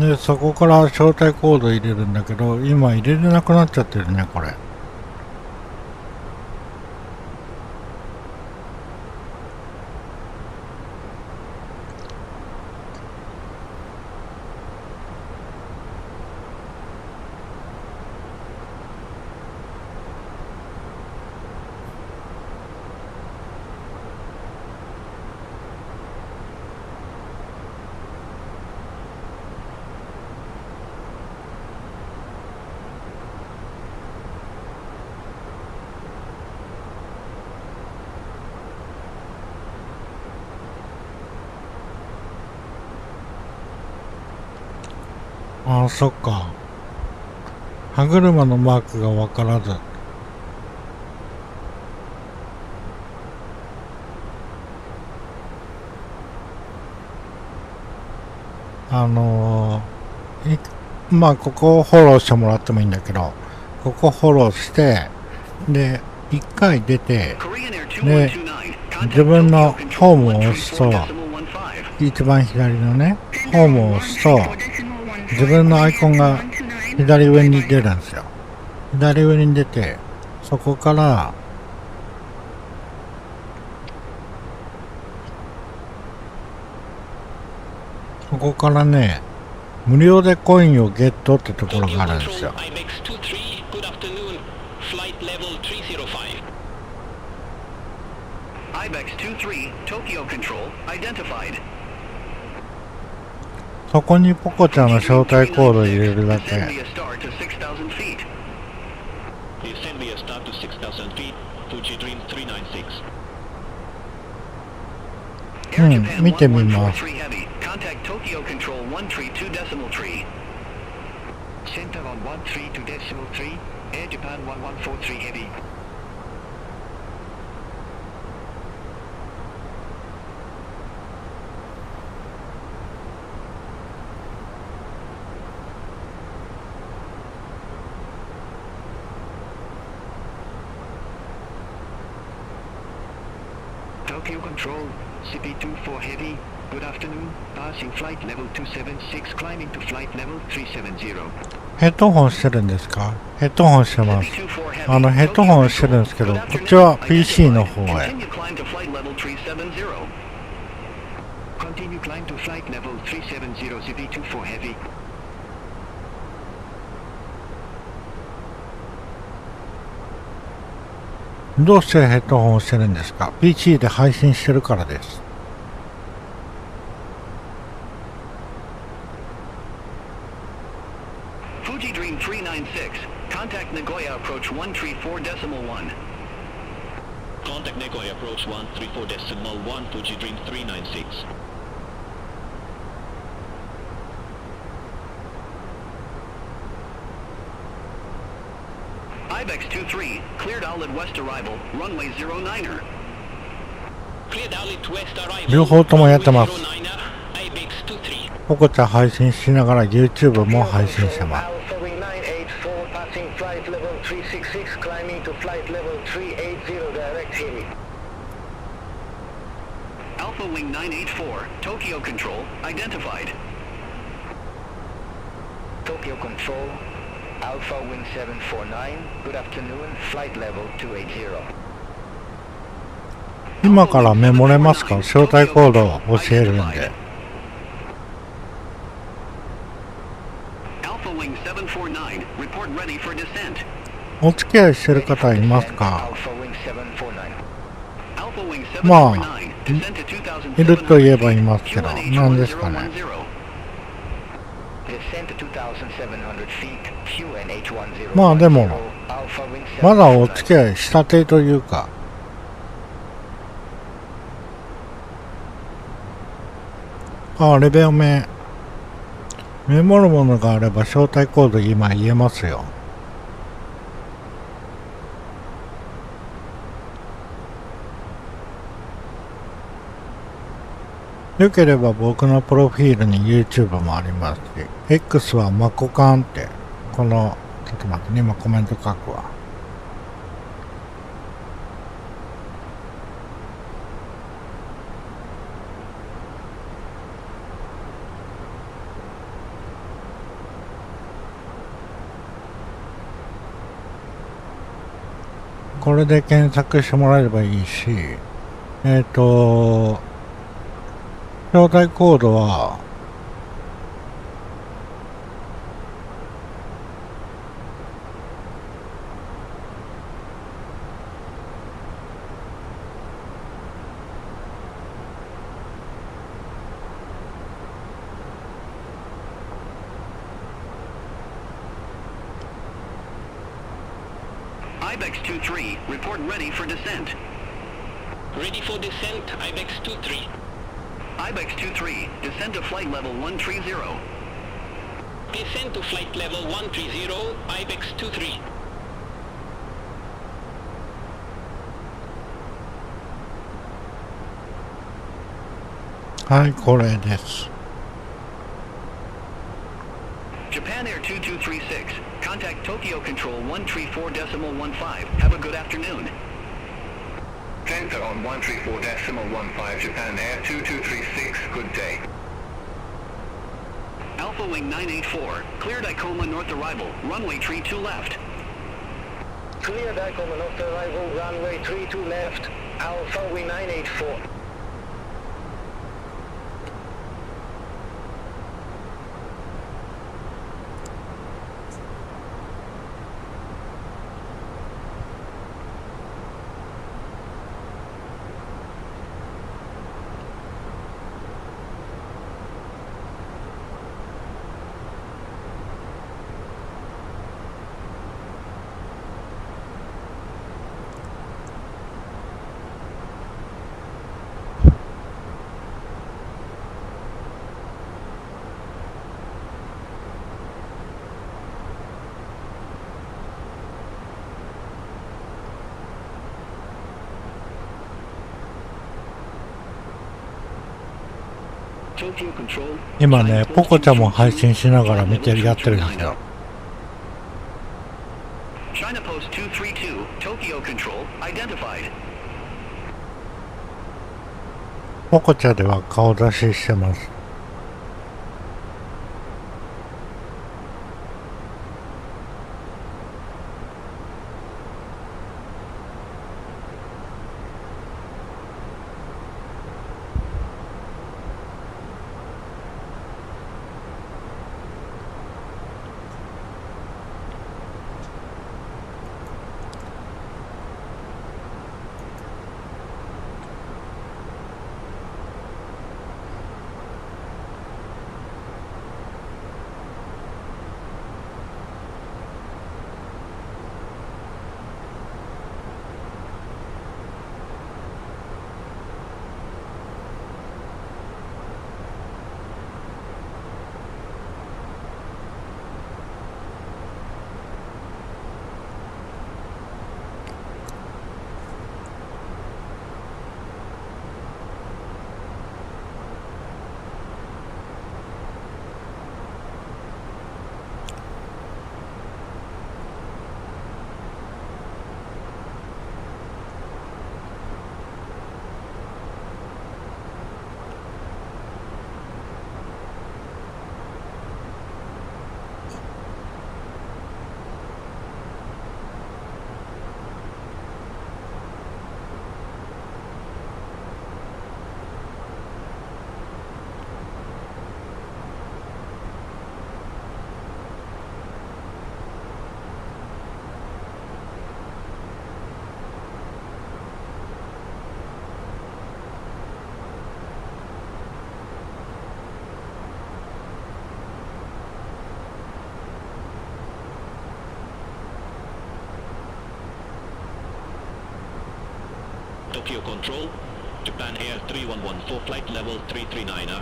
で、そこから招待コード入れるんだけど、今入れれなくなっちゃってるね、これ。ああ、そっか。歯車のマークがわからず。まあ、ここをフォローしてもらってもいいんだけど、ここフォローして、で、一回出て、で、自分のホームを押すと、一番左のね、ホームを押すと、自分のアイコンが左上に出るんですよ。左上に出て、そこから、ここからね、無料でコインをゲットってところがあるんですよ。そこにポコちゃんの招待コードを入れるだけ。うん、見てみます。Tokyo Control, CP24 Heavy, good afternoon, passing flight level 276, climbing to flight level 370. ヘッドホンしてるんですか？ヘッドホンしてます。ヘッドホンしてるんですけど、こっちは PC の方へ。Continue climb to flight level 370. Continue climb to flight level 370, CP24 Heavy. どうしてヘッドホンをしてるんですか？ PC で配信してるからです。Fuji Dream 396, contact Nagoya approach 134.1. Contact Nagoya approach 134.1, Fuji Dream 396. Ibex 23, cleared outlet west arrival, runway 09er. Cleared outlet west arrival, 両方ともやってます。 09er, Ibex 23. ポコちゃん配信しながら YouTube も配信してます。Alpha Wing 984, passing flight level 366, climbing to flight level 380, direct heavy. Alpha Wing 984, Tokyo Control, identified. Tokyo Control, Alpha Wing 749, good afternoon, flight level 280. 今からメモれますか？招待コードを教えるんで。Alpha Wing 749, report ready for descent. お付き合いしてる方いますか？ Alpha Wing 749. Alpha Wing まあ、 749, descent to いると言えばいますけど、何ですかね。 Descent to 2,700 feet, QNH10. まあでも、 Alpha Wing まだお付749. き合いしたてというか、レベルメモるものがあれば招待コード今言えますよ。よければ僕のプロフィールに YouTube もありますし、X はマコカンって、この、ちょっと待ってね、今コメント書くわ。これで検索してもらえればいいし、招待コードは、IBEX 23, report ready for descent. Ready for descent, IBEX 23. IBEX 23, descend to flight level 130. Descend to flight level 130, IBEX 23. はい、これです。Japan Air 2236, contact Tokyo Control 134.15. Have a good afternoon. Center on 134.15, Japan Air 2236, good day. Alpha Wing 984, clear Dicoma North arrival, runway 32 left. Clear Dicoma North arrival, runway 32 left, Alpha Wing 984. Tokyo Control. 今ね、ポコちゃんも配信しながらやってるんですよ。China Post 232, Tokyo Control, identified. ポコちゃんでは顔出ししてます。Tokyo Control, Japan Air 3114, flight level 339er.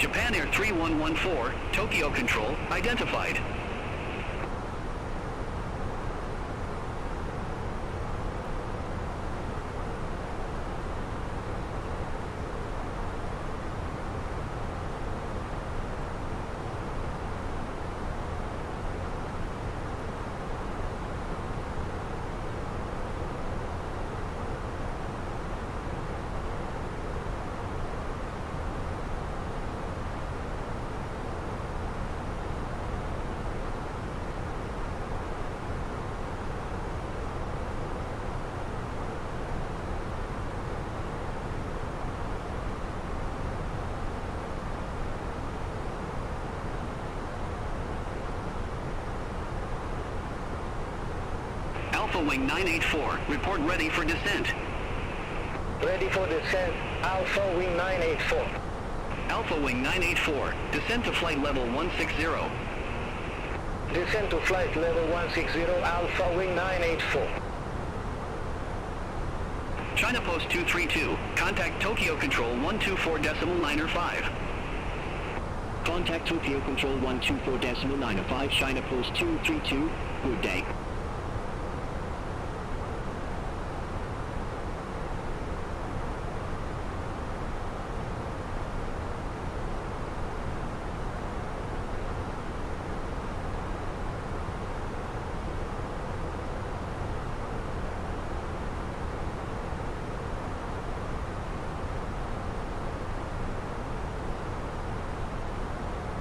Japan Air 3114, Tokyo Control, identified. Alpha Wing 984, report ready for descent. Ready for descent, Alpha Wing 984. Alpha Wing 984, descend to flight level 160. Descent to flight level 160, Alpha Wing 984. China Post 232, contact Tokyo Control 124.905. Contact Tokyo Control 124.905, China Post 232, good day.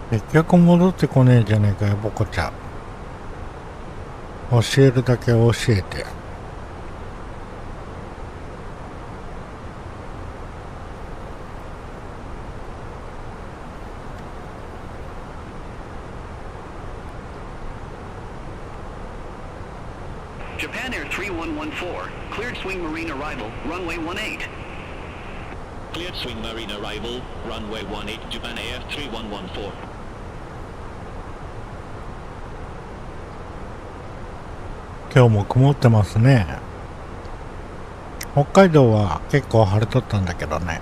結局戻ってこねえじゃねえかよ、ボコちゃん。教えるだけ教えて。Japan Air 3114, cleared swing marine arrival, runway 18. Cleared swing marine arrival, runway 18, Japan Air 3114. 今日も曇ってますね。北海道は結構晴れとったんだけどね。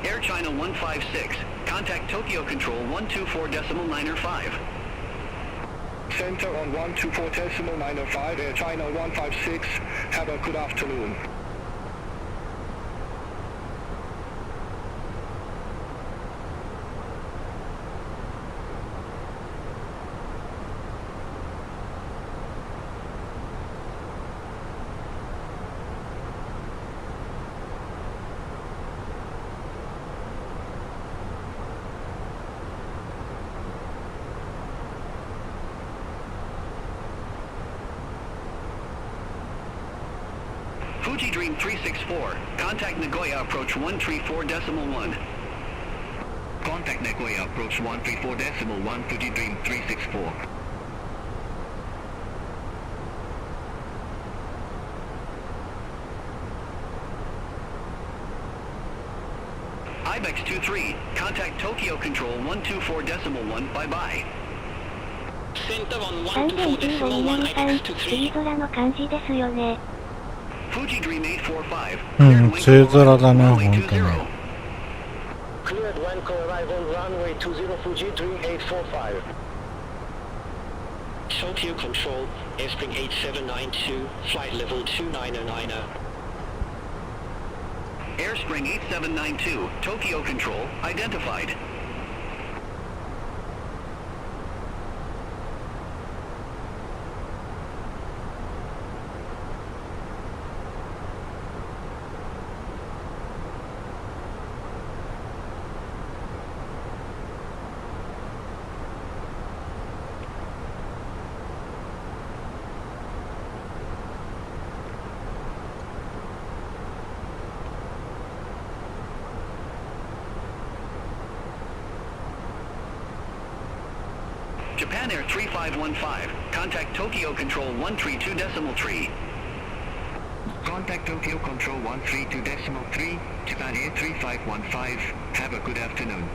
Air China 156, contact Tokyo Control 124.905. Center on 124.905, Air China 156, have a good afternoon. Fuji Dream 364, contact Nagoya approach 134.1. Contact Nagoya approach 134.1, Fuji Dream 364. IBEX 23, contact Tokyo Control 124.1, bye-bye. Center on 124.1, IBEX 23. 空の感じですよね。Fuji Dream 845, うん、 cleared 梅雨空だね、 runway ほんとに。 20. Cleared Wanko arrival, runway 20, Fuji Dream 845. Tokyo Control, Airspring 8792, flight level 2909. Airspring 8792, Tokyo Control, identified. Japan Air 3515, contact Tokyo Control 132.3. Contact Tokyo Control 132.3, Japan Air 3515, have a good afternoon.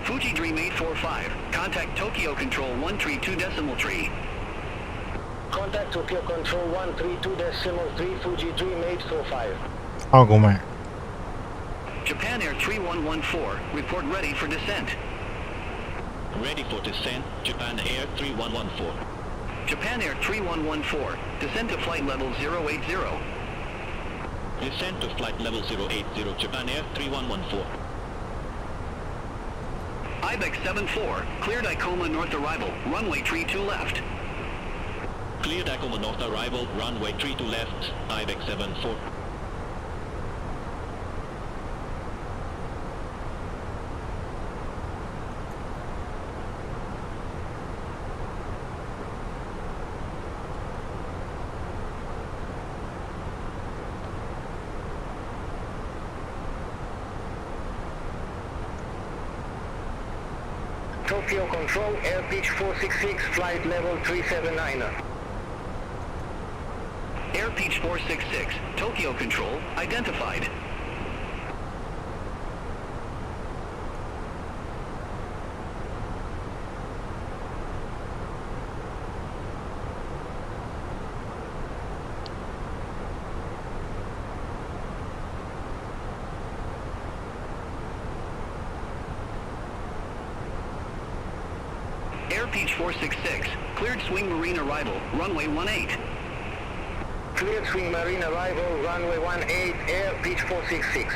Fuji Dream 845, contact Tokyo Control 132.3. Contact Tokyo Control 132.3, Fuji Dream 845. あ、ごめん。 Japan Air 3114, report ready for descent. Ready for descent, Japan Air 3114. Japan Air 3114, descend to flight level 080. Descent to flight level 080, Japan Air 3114. IBEX 74, clear Tacoma North arrival, runway 32 left. Clear Tacoma North arrival, runway 32 left, IBEX 74. Tokyo Control, air pitch 466, flight level 379. Air pitch 466, Tokyo Control, identified. Air pitch 466, cleared swing marine arrival, runway 18. Cleared swing marine arrival, runway 18, air pitch 466.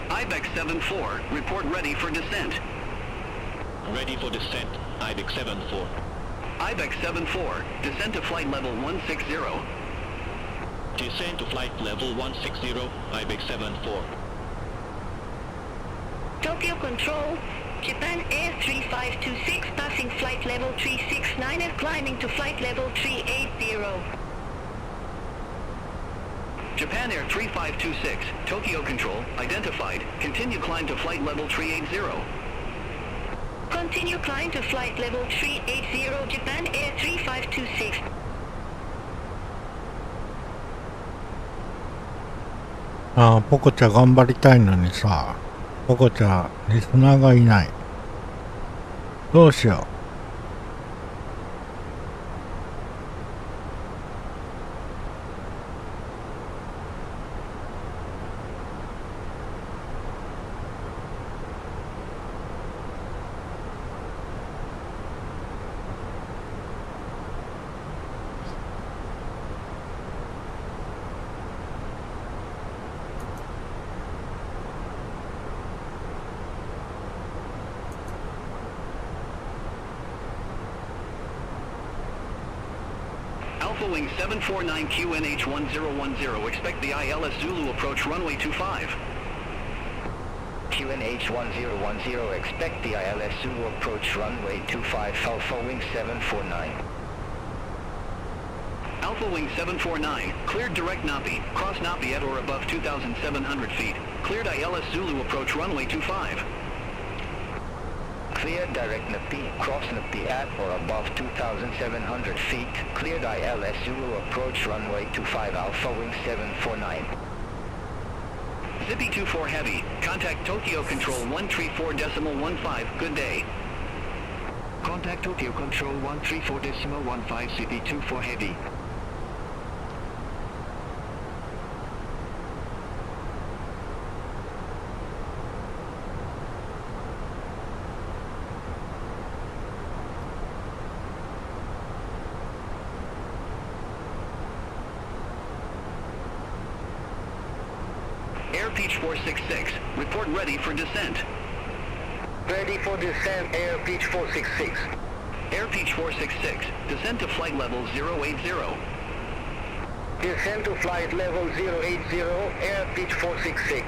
IBEX 74, report ready for descent. Ready for descent, IBEX 74. IBEX 74, descent to flight level 160. Descent to flight level 160, IBEX 74. Tokyo Control, Japan Air 3526 passing flight level 369 and climbing to flight level 380. Japan Air 3526, Tokyo Control, identified. Continue climb to flight level 380. Continue climb to flight level 380, Japan Air 3526. ああ、ポコチャ頑張りたいのにさ、ポコチャリスナーがいない。どうしよう。Alpha Wing 749 QNH1010, expect the ILS Zulu approach runway 25. QNH1010, expect the ILS Zulu approach runway 25, Alpha Wing 749. Alpha Wing 749, cleared direct Napi, cross Napi at or above 2,700 feet. Cleared ILS Zulu approach runway 25. Cleared direct Napi, cross Napi at or above 2,700 feet. Cleared ILS Zulu approach runway 25, Alpha Wing 749. Zippy 24 Heavy, contact Tokyo Control 134.15, good day. Contact Tokyo Control 134.15, Zippy 24 Heavy. Air Peach 466, report ready for descent. Ready for descent, Air Peach 466. Air Peach 466, descent to flight level 080. Descent to flight level 080, Air Peach 466.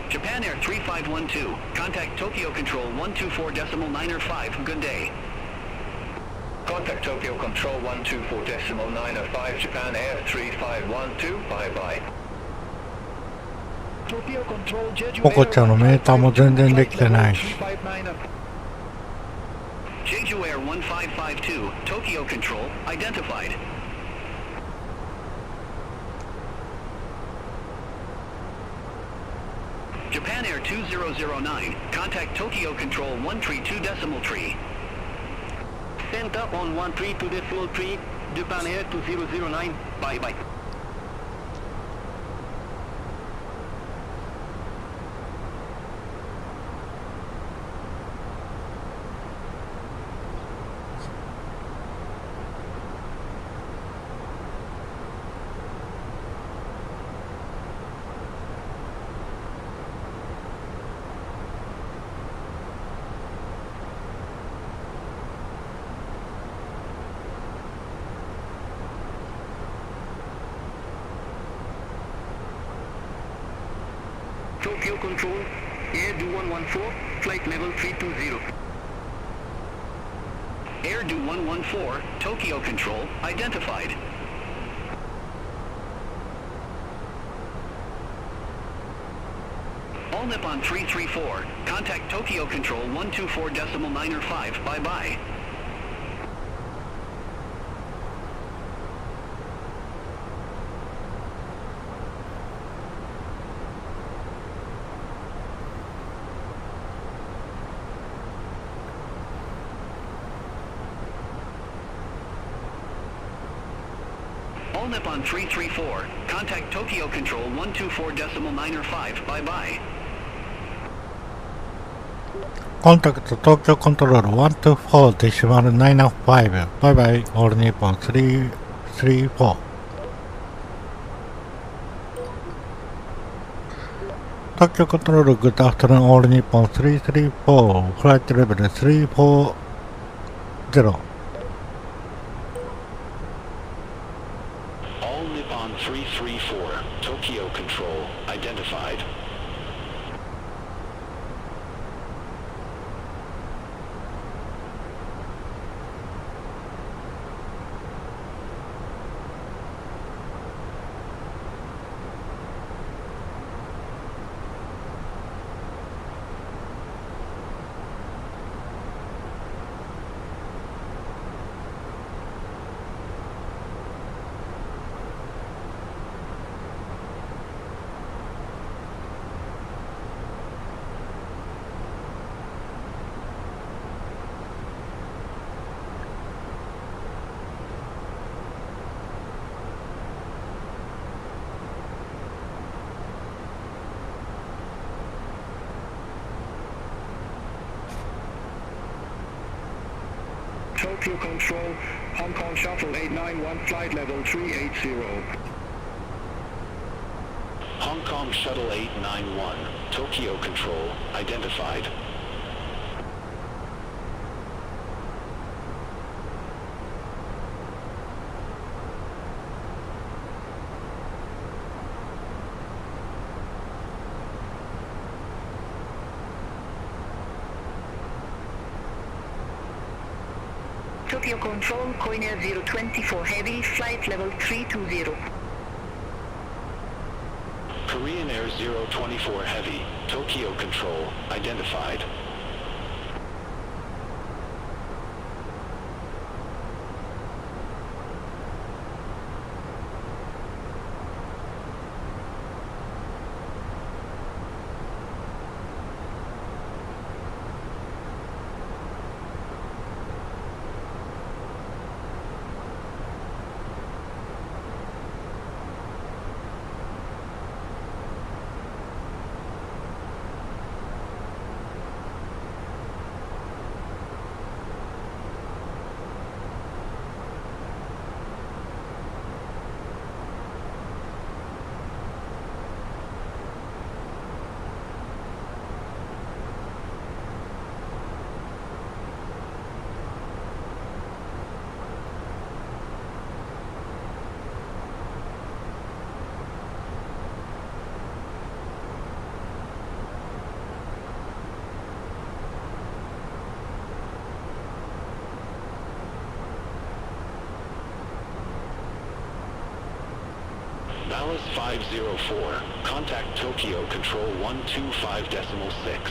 Japan Air 3512, contact Tokyo Control 124.905, good day. Contact Tokyo Control 124.905, Japan Air 3512, bye-bye. ポコちゃんのメーターも全然できてないし。Jeju Air 1552, Tokyo Control, identified. Japan Air 2009, contact Tokyo Control 132.3. Center on 132.3, Japan Air 2009, bye-bye. Tokyo Control, Air Do 114, flight level 320. Air Do 114, Tokyo Control, identified. All Nippon 334, contact Tokyo Control 124.905, bye-bye. All Nippon 334, contact Tokyo Control 124.905, bye-bye. コンタクト東京コントロール124デシマル905バイバイオールニッポン334東京コントロールグッドアフタヌーンオールニッポン334フライトレベル340 All Nippon 334, Tokyo Control, identified. Tokyo Control, Hong Kong Shuttle 891, flight level 380. Hong Kong Shuttle 891, Tokyo Control, identified. Tokyo Control, Koiner 024 Heavy, flight level 320. Korean Air 024 Heavy, Tokyo Control, identified. Dallas 504, contact Tokyo Control 125.6.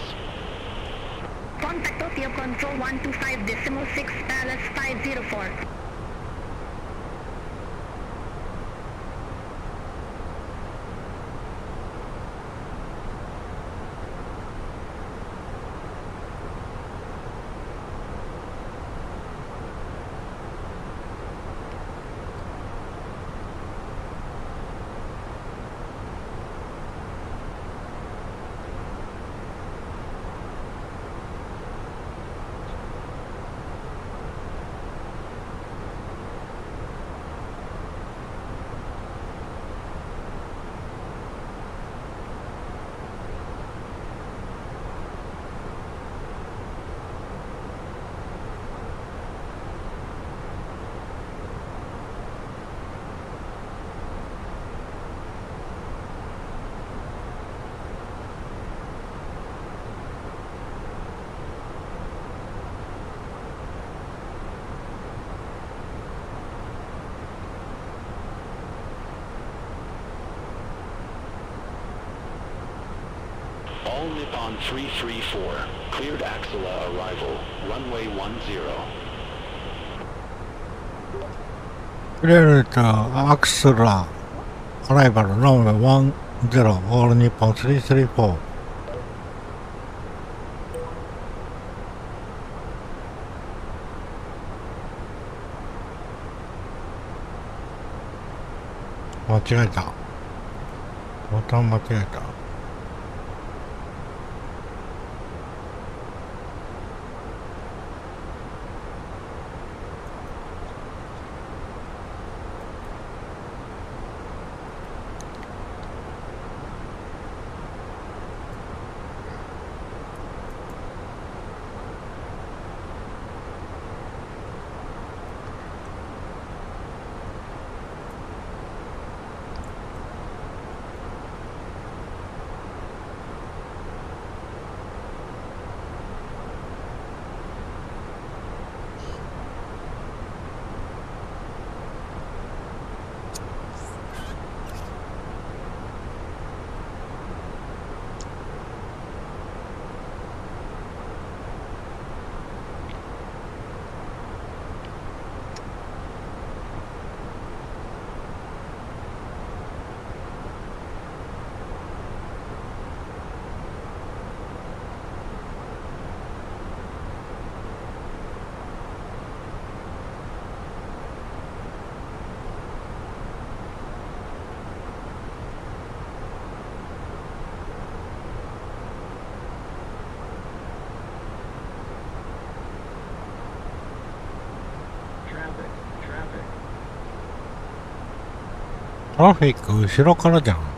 Contact Tokyo Control 125.6, Dallas 504. All Nippon 334, cleared Axela arrival, runway 10. クリアルとアクスラアライバルランウェイ10オールニッポン334。間違えた。ボタン間違えた。トラフィック後ろからじゃん。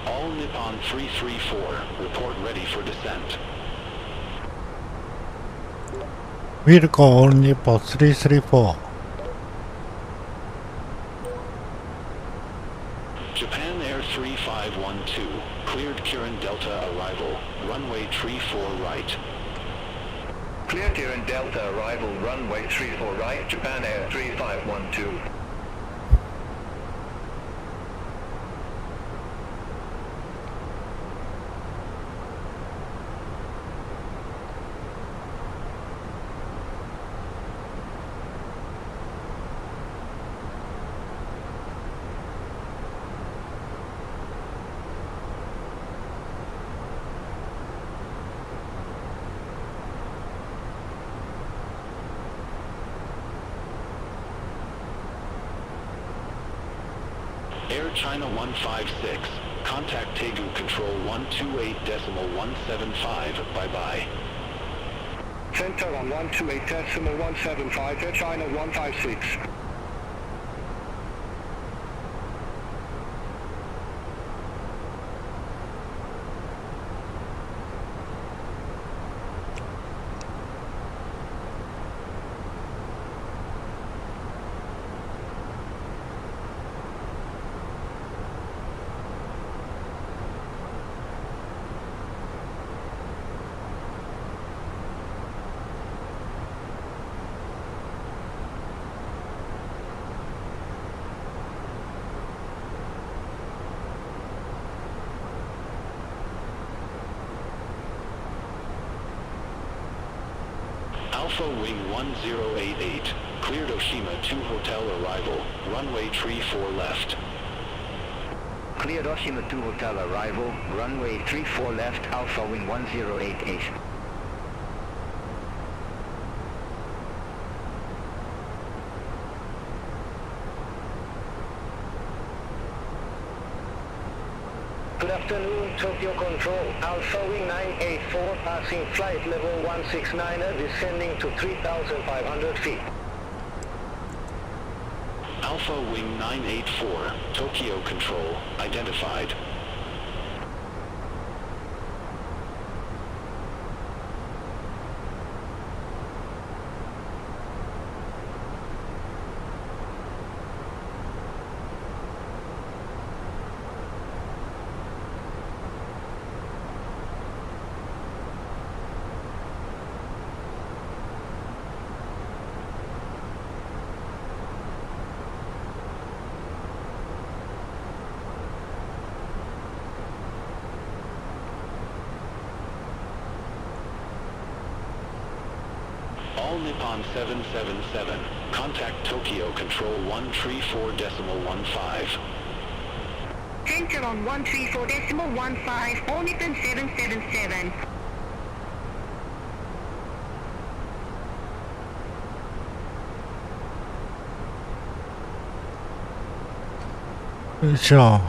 All Nippon 334, report ready for descent. ウィルコンオールニッポン334。Japan Air 3512, cleared Kirin Delta arrival, runway 34 right. Clear Kirin Delta arrival runway 34 right, Japan Air 3512. Air China 156, contact Taegu Control 128.175, bye-bye. Center on 128.175, Air China 156. Alpha Wing 1088, cleared Oshima 2 Hotel arrival, runway tree 4 left. Cleared Oshima 2 Hotel arrival, runway 34 left, Alpha Wing 1088. Good afternoon, Tokyo Control. Alpha Wing 984 passing flight level 169er descending to 3,500 feet. Alpha Wing 984, Tokyo Control, identified. All Nippon 777, contact Tokyo Control 134.15. Center on 134.15, all Nippon 777. Sure.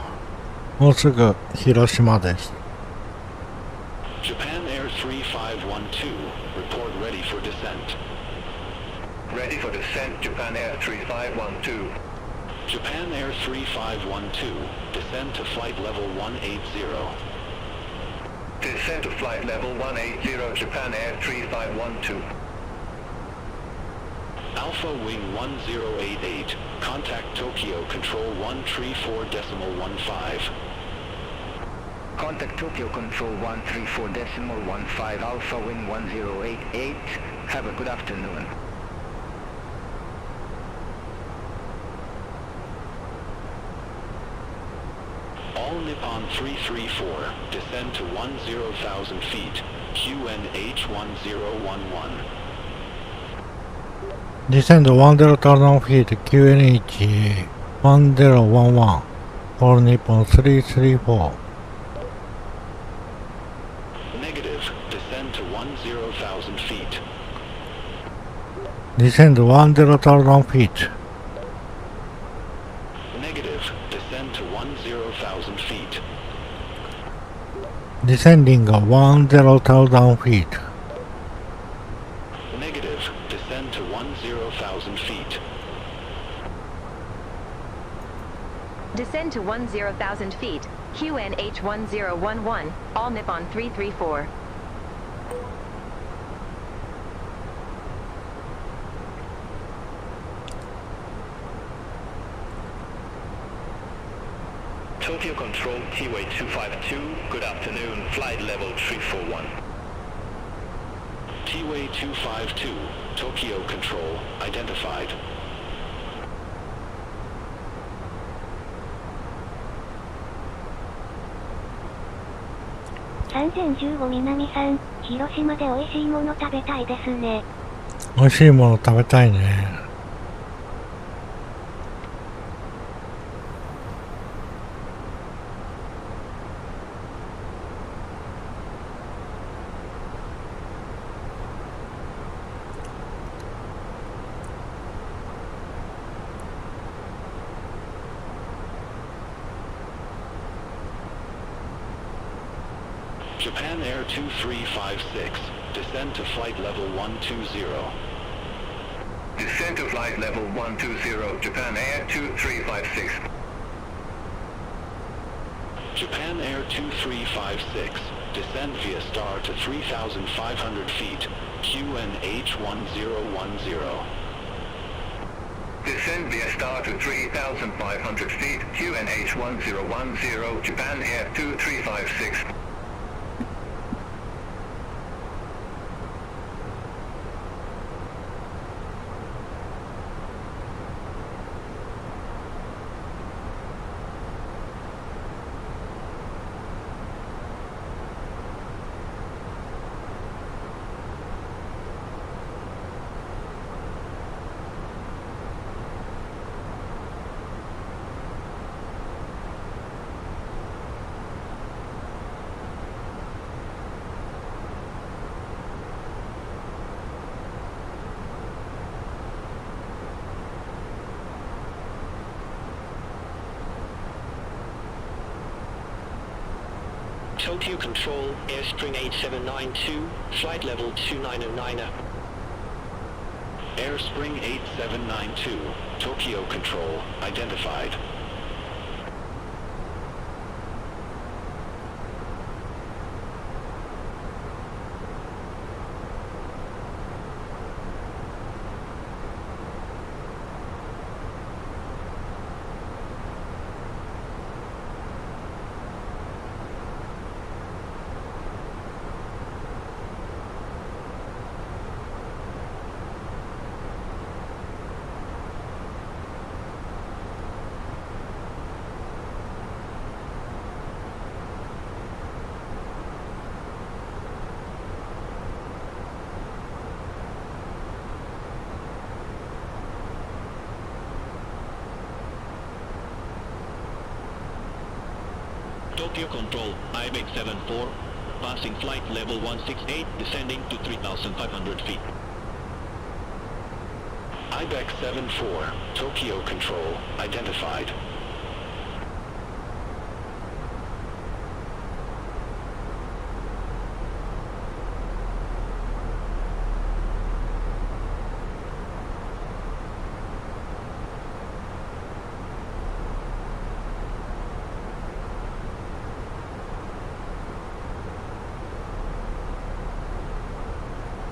もうすぐ広島です。Japan Air 3512, report ready for descent. Ready for descent, Japan Air 3512. Japan Air 3512, descend to flight level 180. Descent to flight level 180, Japan Air 3512. Alpha Wing 1088, contact Tokyo Control 134.15. Contact Tokyo Control 134.15, Alpha Wing 1088. Have a good afternoon. All Nippon 334, descend to 10,000 feet, QNH1011. Descend 10,000 feet, QNH1011. All Nippon 334. Negative, descend to 10,000 feet. Descend 10,000 feet. Negative, descend to 10,000 feet. Descending 10,000 feet. Negative, descend to 10,000 feet. Descend to 10,000 feet, QNH1011, all Nippon 334. Tokyo Control T-Way 252, good afternoon, flight level 341. T-Way 252, Tokyo Control, identified.3015南さん、広島で美味しいもの食べたいですね。美味しいもの食べたいね。Japan Air 2356, descend to flight level 120. Descent to flight level 120, Japan Air 2356. Japan Air 2356, descend via star to 3,500 feet, QNH1010. Descend via star to 3,500 feet, QNH1010, Japan Air 2356. Tokyo Control, Airspring 8792, flight level 2909. Airspring 8792, Tokyo Control, identified. Tokyo Control, IBEX 74, passing flight level 168, descending to 3,500 feet. IBEX 74, Tokyo Control, identified.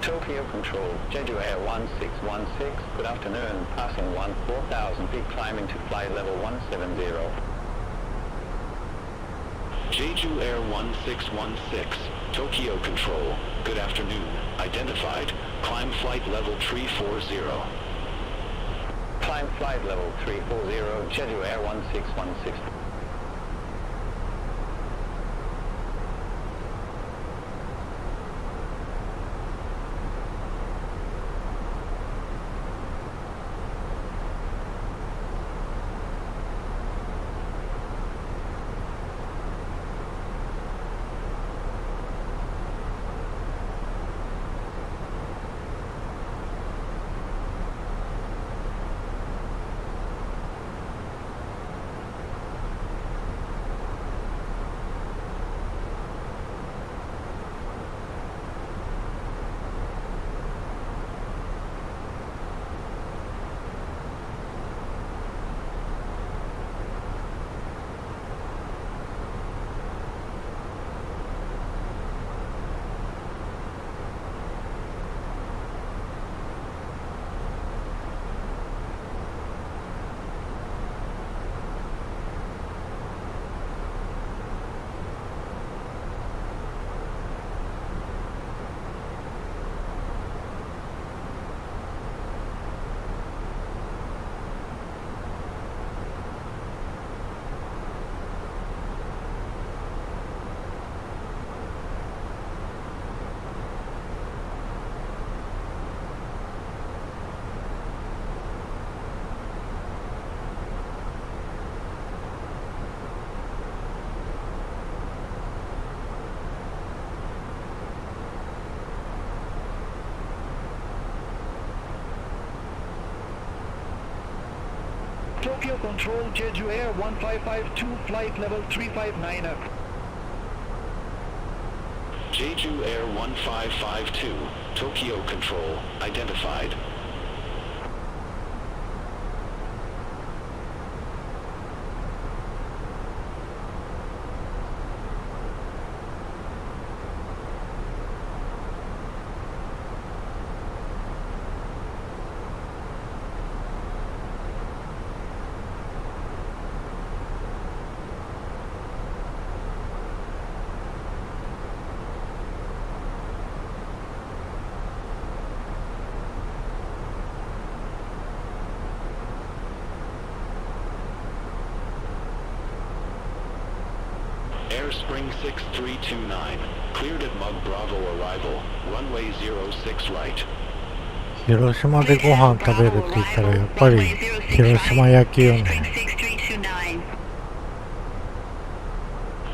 Tokyo Control, Jeju Air 1616, good afternoon, passing 4,000 feet, climbing to flight level 170. Jeju Air 1616, Tokyo Control, good afternoon, identified, climb flight level 340. Climb flight level 340, Jeju Air 1616. Tokyo Control, Jeju Air 1552, flight level 359. Jeju Air 1552, Tokyo Control, identified. Airspring 6329, cleared at Mug Bravo arrival, runway 06 right. 広島でご飯食べるって言ったらやっぱり広島焼きよね。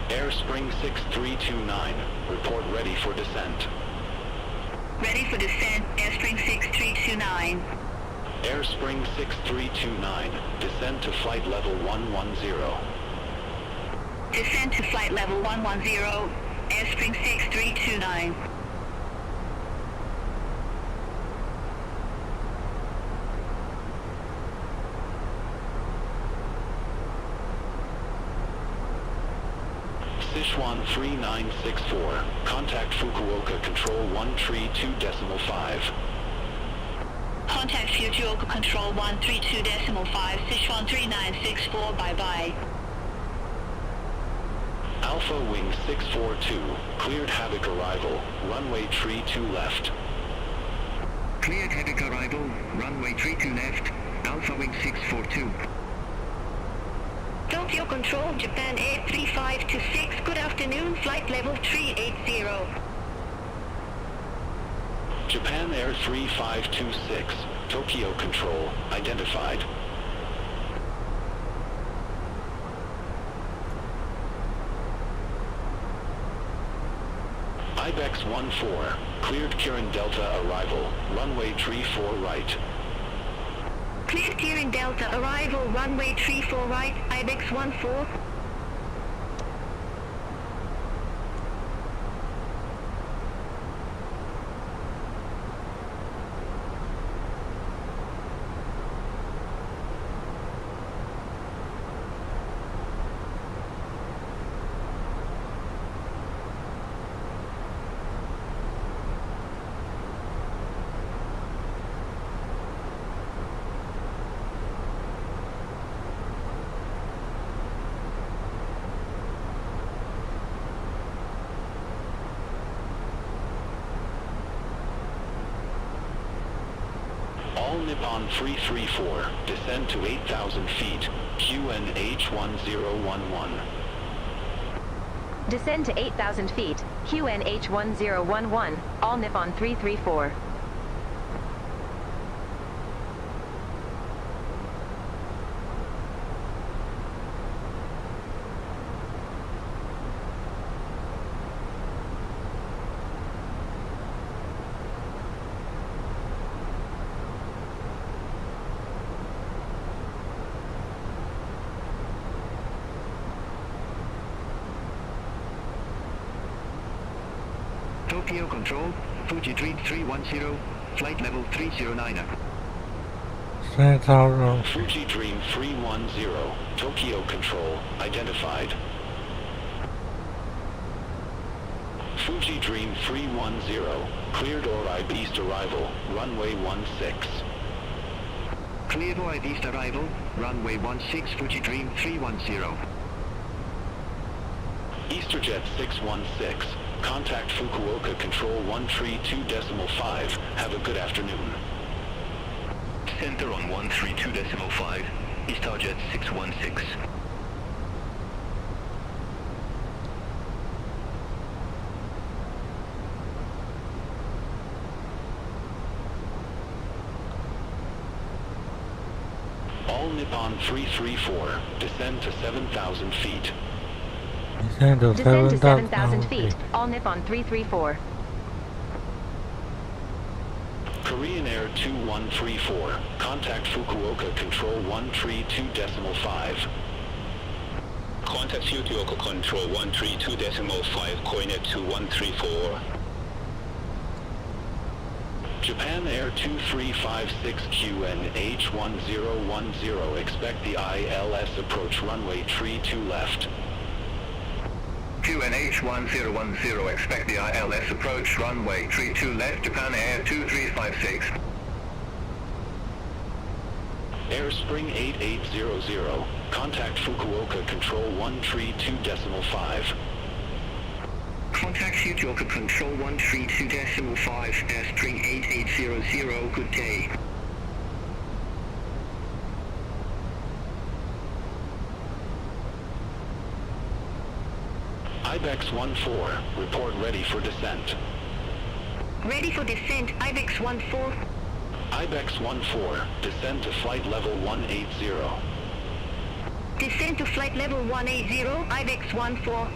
Airspring 6329, report ready for descent. Ready for descent, Airspring 6329. Airspring 6329, descend to flight level 110. Descend to flight level 110. Airspring 6329. Sichuan 3964. Contact Fukuoka Control 132.5. Contact Fukuoka Control 132.5, Sichuan 3964, bye-bye. Alpha Wing 642. Cleared Havoc arrival. Runway 32 left. Cleared Havoc arrival, runway 32 left, Alpha Wing 642. Tokyo Control, Japan 83526, good afternoon, flight level 380. Japan Air 3526. Tokyo Control. Identified. Ibex 14. Cleared Kirin Delta arrival. Runway 34 right. Cleared Kirin Delta arrival, runway 34 right, Ibex 14. All Nippon 334. Descend to 8,000 feet. QNH 1011. Descend to 8,000 feet, QNH 1011, all Nippon 334. Tokyo Control, Fuji Dream 310, flight level 309. Fuji Dream 310. Tokyo Control. Identified. Fuji Dream 310. Cleared Oride East arrival. Runway 16. Cleared Oride East arrival, runway 16, Fuji Dream 310. EasterJet 616. Contact Fukuoka Control 132.5. Have a good afternoon. Center on 132.5, EasterJet 616. All Nippon 334. Descend to 7,000 feet. Descend to 7,000 feet, all Nippon 334. Korean Air 2134. Contact Fukuoka Control 132.5. Contact Fukuoka Control 132.5, coordinate 2134. Japan Air 2356 QNH 1010. Expect the ILS approach runway 32 left. QNH 1010, expect the ILS approach runway 32 left, Japan Air 2356. Airspring 8800. Contact Fukuoka Control 132.5. Contact Fukuoka Control 132.5, Airspring 8800, good day. Ibex 14. Report ready for descent. Ready for descent, Ibex 14. Ibex 14. Descend to flight level 180. Descend to flight level 180, Ibex 14.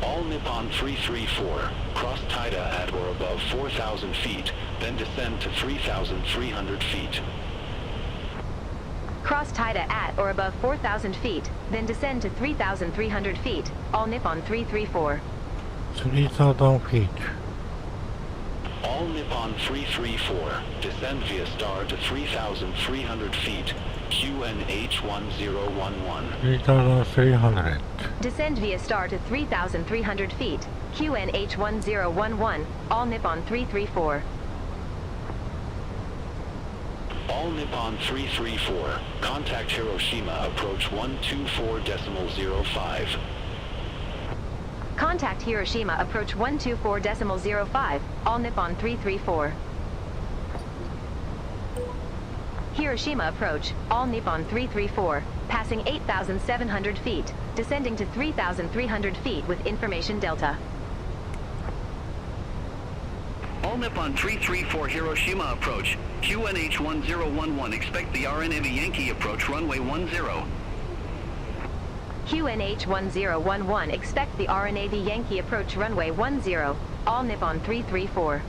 All All Nippon 334, cross Taida at or above 4,000 feet, then descend to 3,300 feet. Cross Taida at or above 4,000 feet, then descend to 3,300 feet. All Nippon 334. 3,000 feet. All Nippon 334, descend via star to 3,300 feet, QNH1011. 3,300. Descend via star to 3,300 feet. QNH1011. All Nippon 334. All Nippon 334, contact Hiroshima approach 124.05. Contact Hiroshima approach 124.05. All Nippon 334. Hiroshima approach, all Nippon 334, passing 8,700 feet, descending to 3,300 feet with information delta. All Nippon 334 Hiroshima approach, QNH1011, expect the RNAV Yankee approach runway 10. QNH1011, expect the RNAV Yankee approach runway 10. All Nippon 334.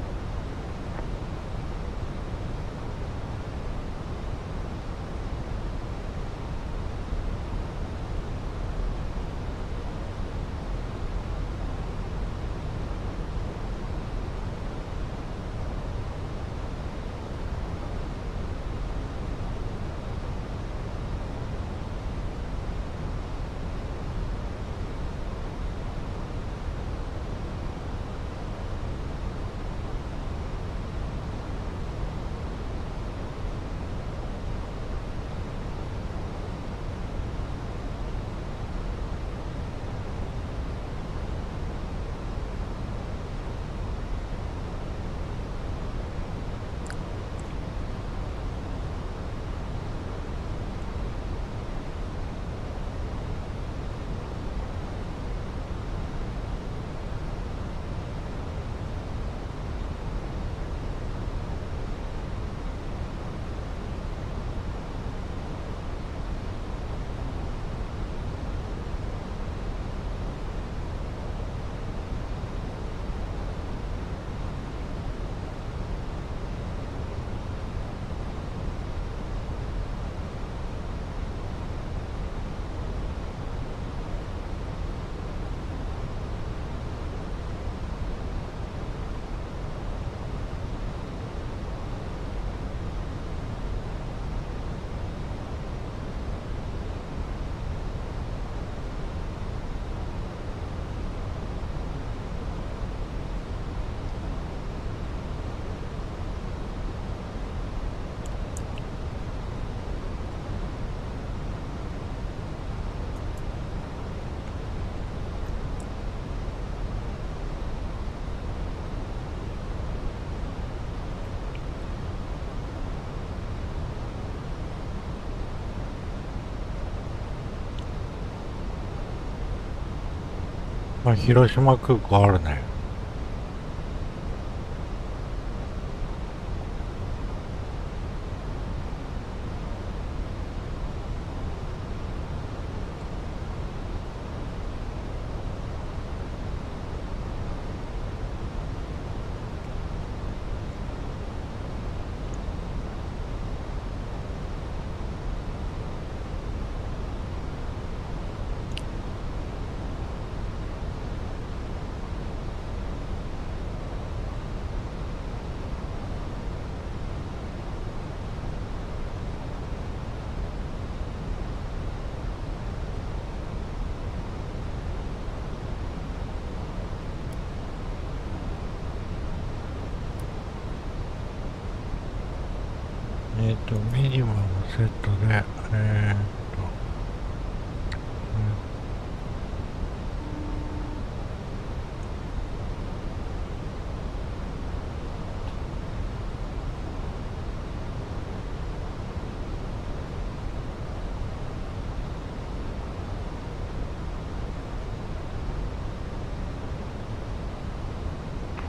まあ、広島空港あるね。ミニマムセットで、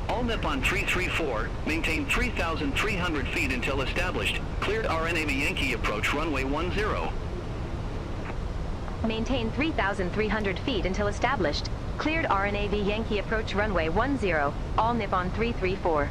All Nippon 334, maintain 3,300 feet until established. Cleared RNAV Yankee approach runway 10. Maintain 3,300 feet until established. Cleared RNAV Yankee approach runway 10, all Nippon 334.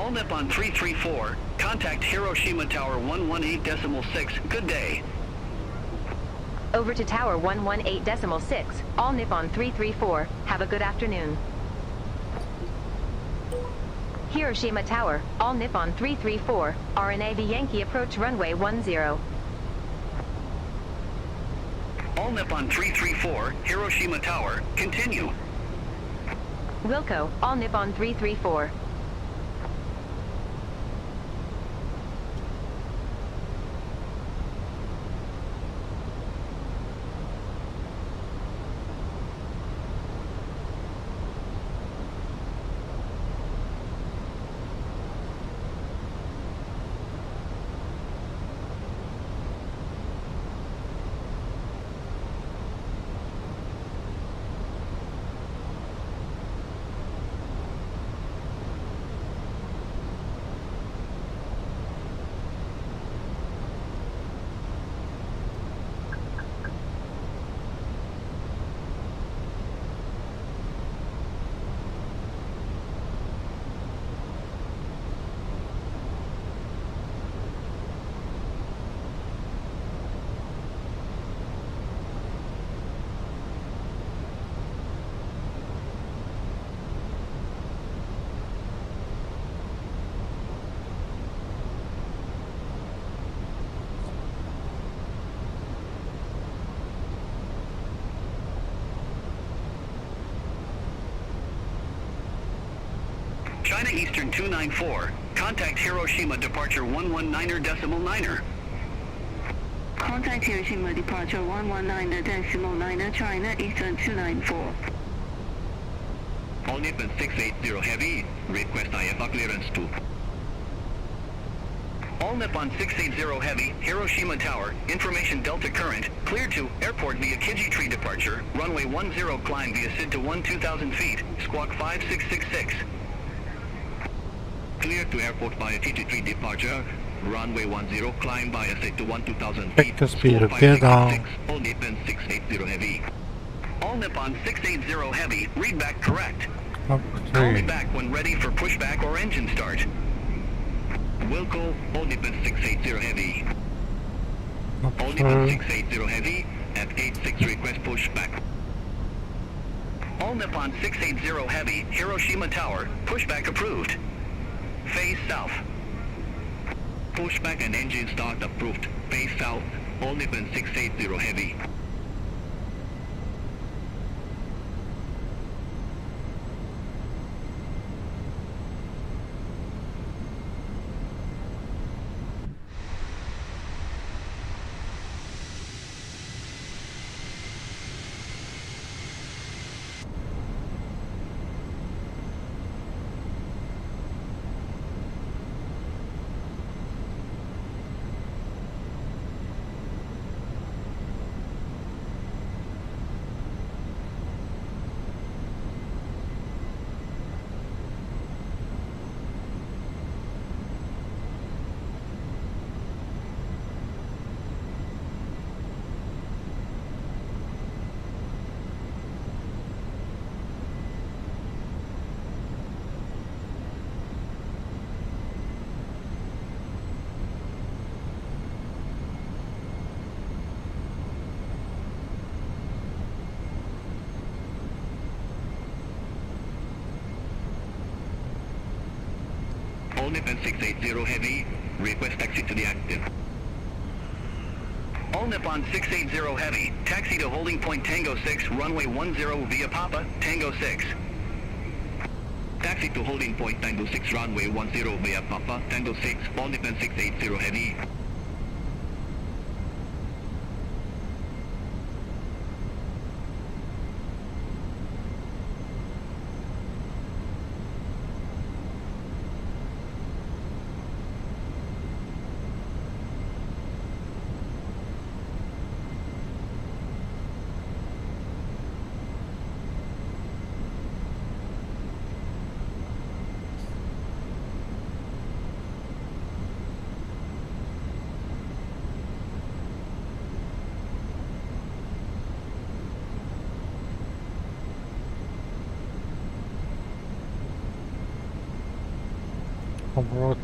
All Nippon 334, contact Hiroshima Tower 118.6, good day. Over to Tower 118.6, all Nippon 334, have a good afternoon. Hiroshima Tower, all Nippon 334, RNAV Yankee approach runway 10. All Nippon 334, Hiroshima Tower, continue. Wilco, all Nippon 334. China Eastern 294, contact Hiroshima departure 119.9er. Contact Hiroshima departure 119.9, China Eastern 294. All Nippon 680 Heavy, request IFR clearance to. All Nippon 680 Heavy, Hiroshima Tower, information Delta current, cleared to airport via Kiji Tree departure, runway 10 climb via SID to 2,000 feet, squawk 5666. Clear to airport via TT3 departure, runway 10, climb via SID to 2,000 feet, Vector speed squawk of get down. 566, all Nippon 680 Heavy. All Nippon 680 Heavy, read back correct. Up Call me 3. back when ready for pushback or engine start. Wilco, all Nippon 680 Heavy. Up All Nippon 3. 680 Heavy, at 86 request pushback. All Nippon 680 Heavy, Hiroshima Tower, pushback approved. Face south. Pushback and engine start approved. Face south. All Nippon 680 Heavy. All Nippon 680 Heavy, request taxi to the active. All Nippon 680 Heavy, taxi to holding point Tango 6, runway 10 via Papa, Tango 6. Taxi to holding point Tango 6, runway 10 via Papa, Tango 6, All Nippon 680 Heavy. Оборот.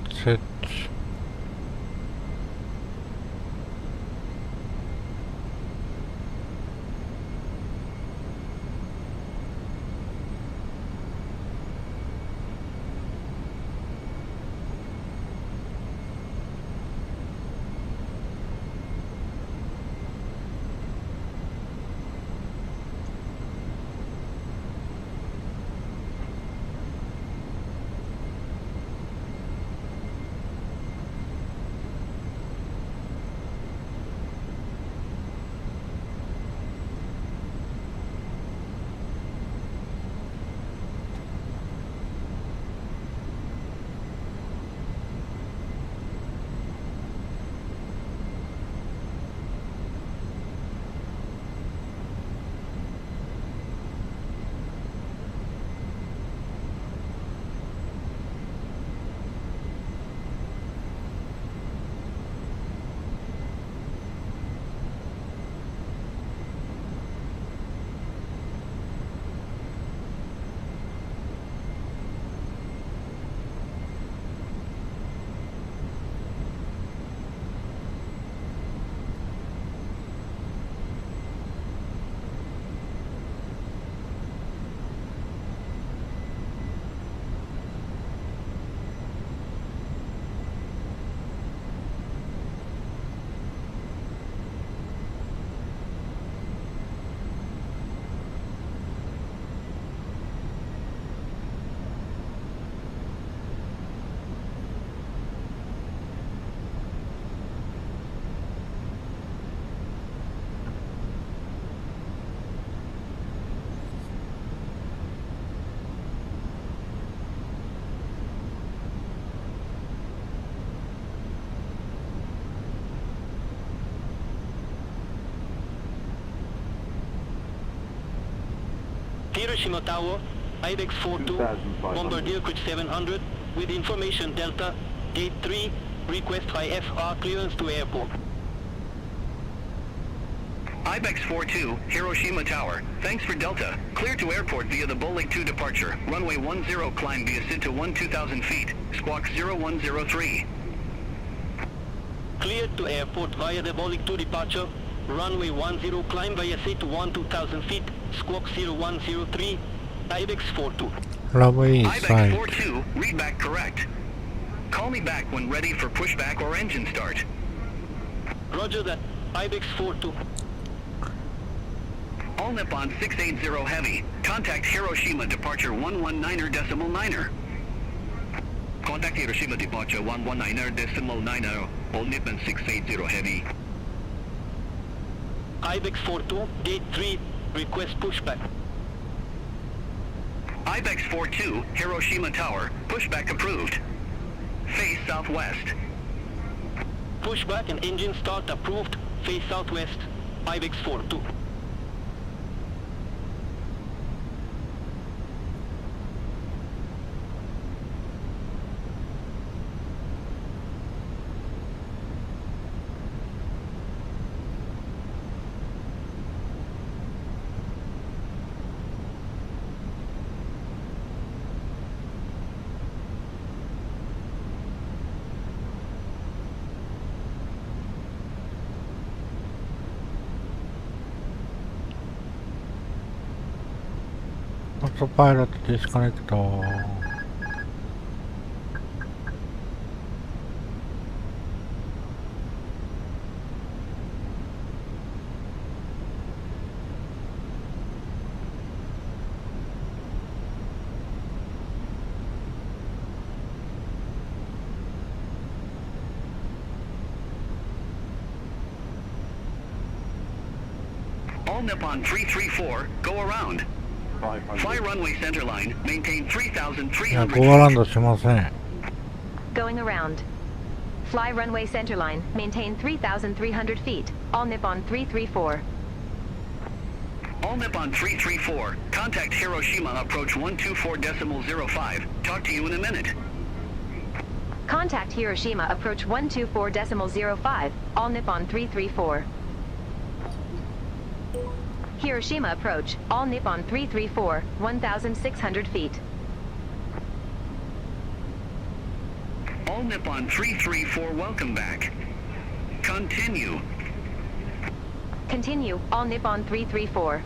Hiroshima Tower, IBEX 42, Bombardier Cruise 700, with information Delta, Gate 3, request IFR clearance to airport. IBEX 42, Hiroshima Tower, thanks for Delta, clear to airport via the Bolig 2 departure, runway 10 climb via SID to 2000 feet, squawk 0103. Cleared to airport via the Bolig 2 departure, runway 10 climb via SID to 2000 feet, Squawk 0103, IBEX 42. ラブイー IBEX サイ 42, readback correct. Call me back when ready for pushback or engine start. Roger that, IBEX 42. All Nippon 680 Heavy. Contact Hiroshima departure 119.9er. Contact Hiroshima departure 119.9er. All Nippon 680 Heavy. IBEX 42, gate 3, request pushback. IBEX 42, Hiroshima Tower. Pushback approved. Face southwest. Pushback and engine start approved, face southwest, IBEX 42. Autopilot disconnector. All Nippon 334, go around. Fly runway centerline, maintain いや、 3,300 ゴーアランドしません。 Going around. Fly runway centerline, maintain 3,300 feet. All Nippon 334. All Nippon 334, contact Hiroshima approach 124.05. Talk to you in a minute. Contact Hiroshima approach 124.05. All Nippon 334. Hiroshima approach, all Nippon 334, 1,600 feet. All Nippon 334, welcome back. Continue. Continue, all Nippon 334.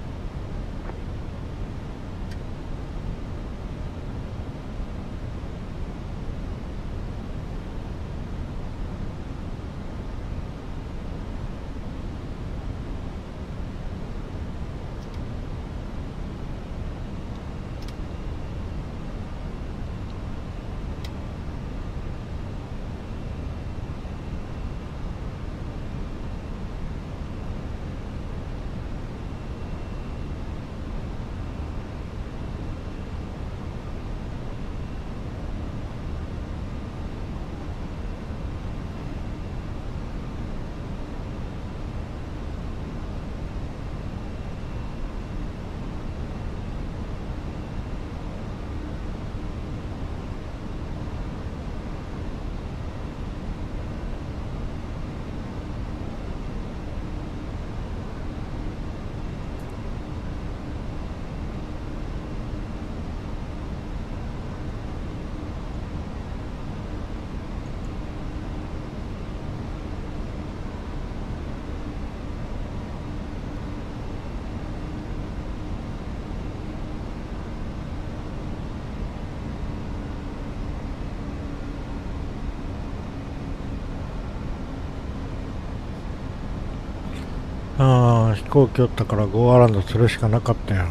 ああ、飛行機おったからゴーアランドするしかなかったよ。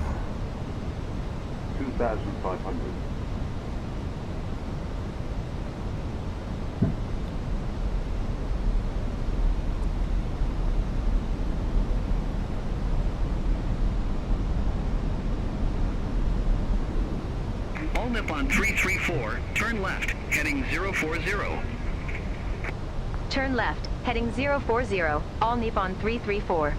All Nippon 334, turn left, heading 040. Turn left, heading 040, all Nippon 334.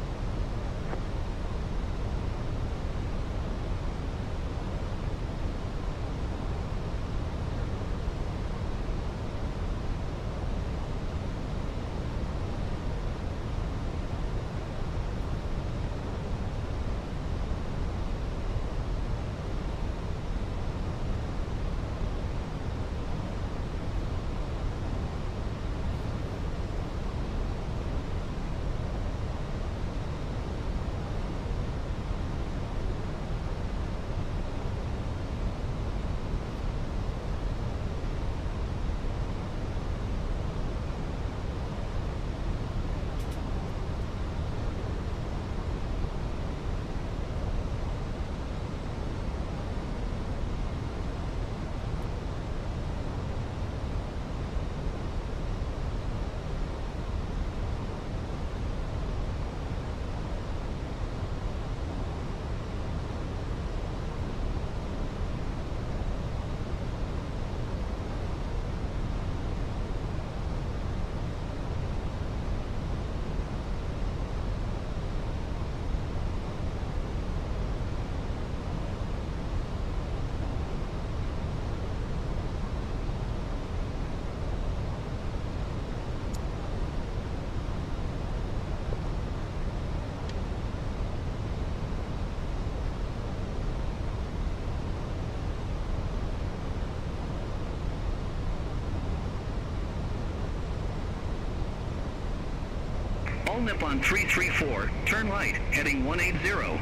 All Nippon 334, turn right, heading 180.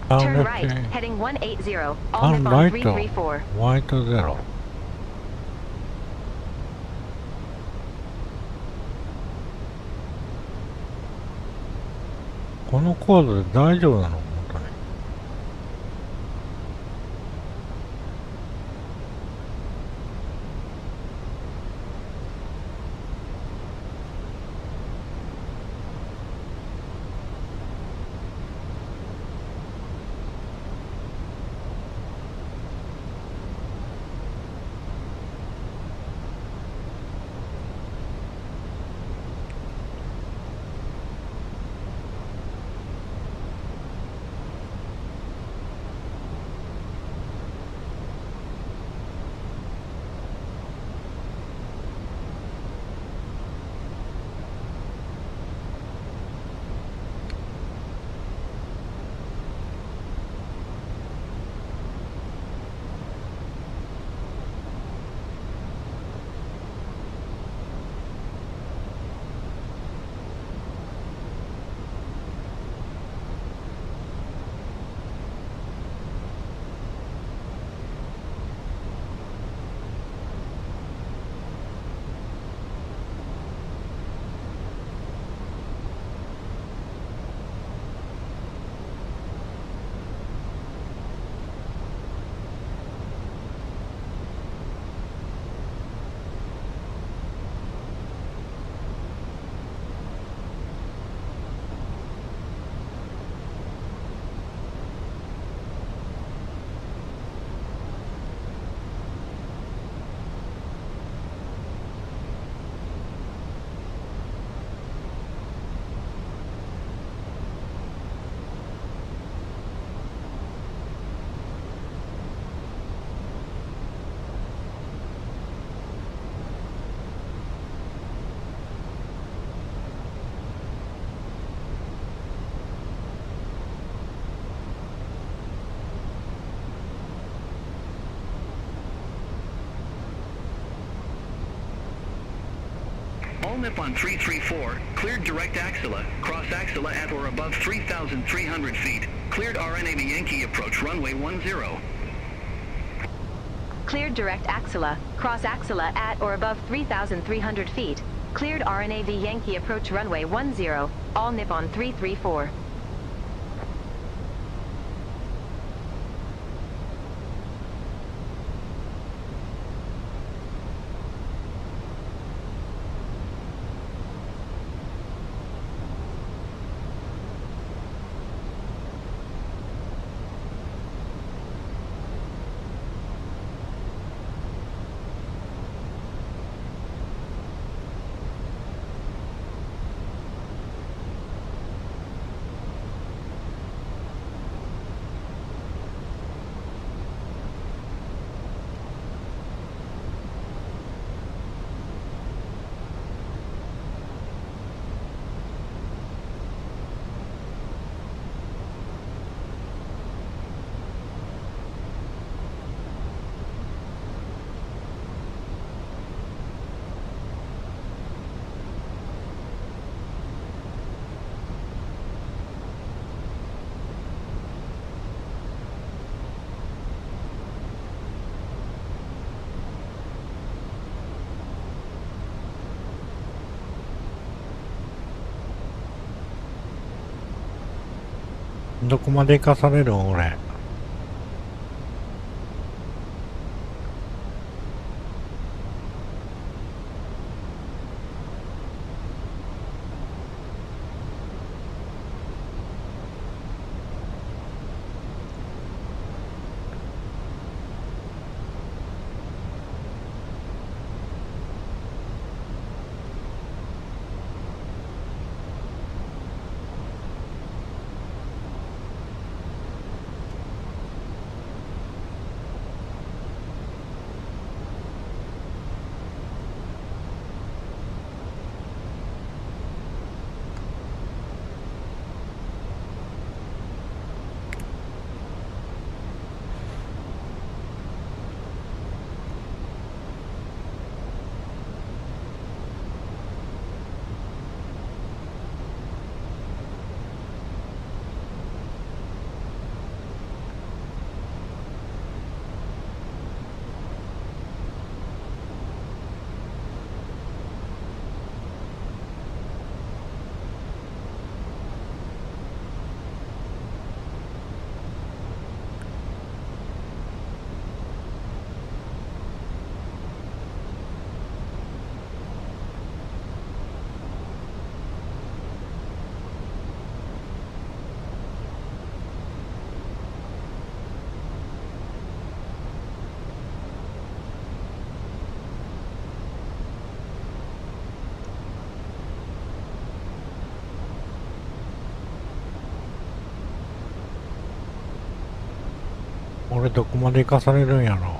Turn right, heading 180. All Nippon 334. ホワイトゼロ。このコードで大丈夫なの？本当に。All Nippon 334, cleared direct Axilla, cross Axilla at or above 3,300 feet. Cleared RNAV Yankee approach runway 10. Cleared direct Axilla, cross Axilla at or above 3,300 feet. Cleared RNAV Yankee approach runway 10. All Nippon 334.どこまで行かされる俺。俺どこまで行かされるんやろ。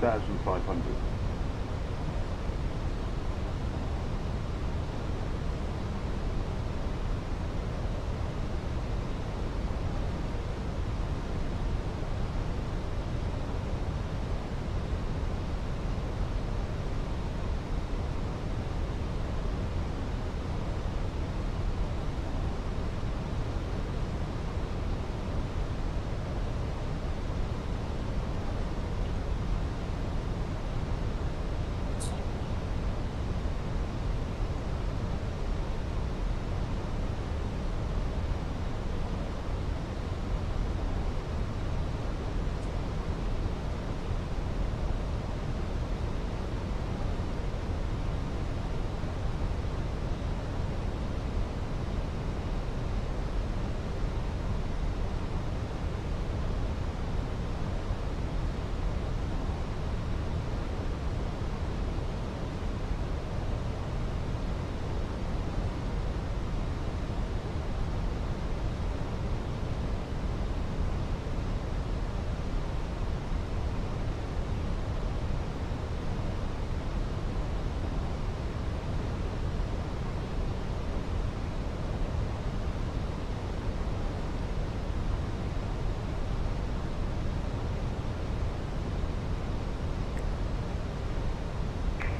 2,500.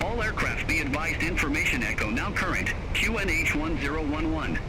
All aircraft be advised information echo now current. QNH 1011.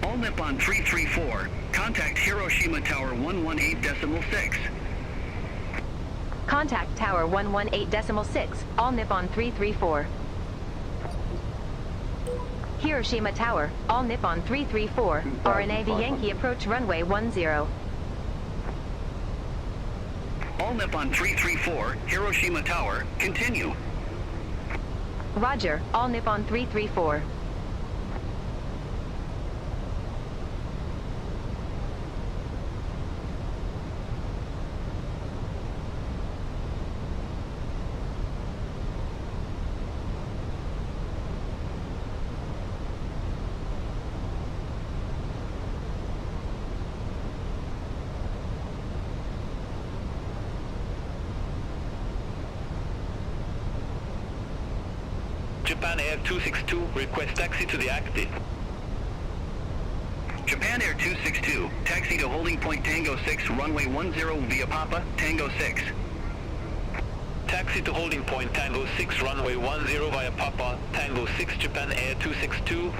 All Nippon 334, contact Hiroshima Tower 118.6. Contact Tower 118.6, all Nippon 334. Hiroshima Tower, all Nippon 334, RNAV Yankee approach runway 10. All Nippon 334, Hiroshima Tower, continue. Roger, all Nippon 334. Japan Air 262, request taxi to the active. Japan Air 262, taxi to holding point Tango 6, runway 10 via Papa, Tango 6. Taxi to holding point Tango 6, runway 10 via Papa, Tango 6, Japan Air 262.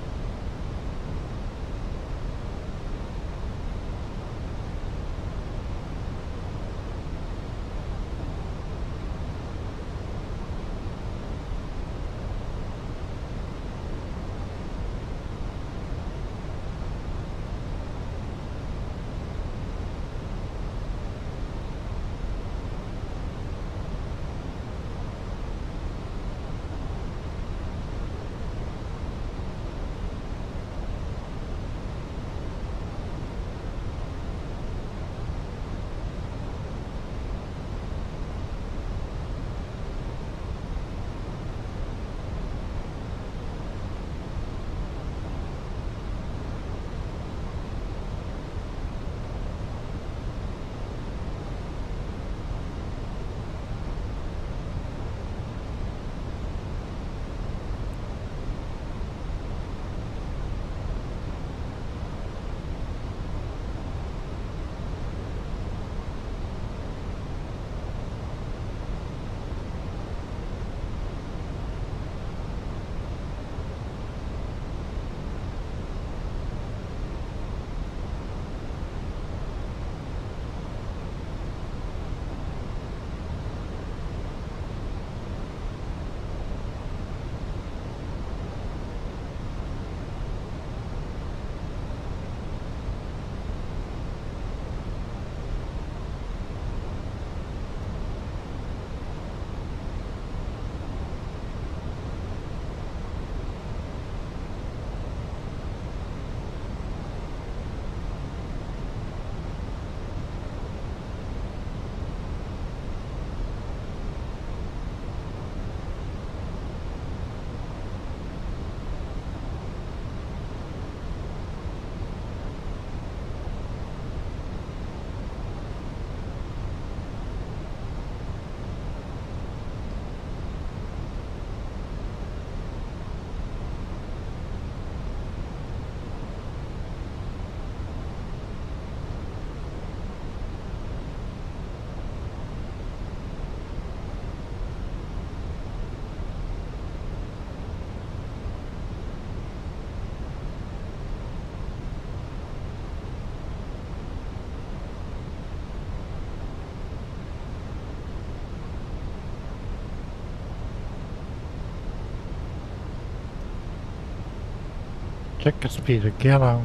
チェックスピードギアダウン。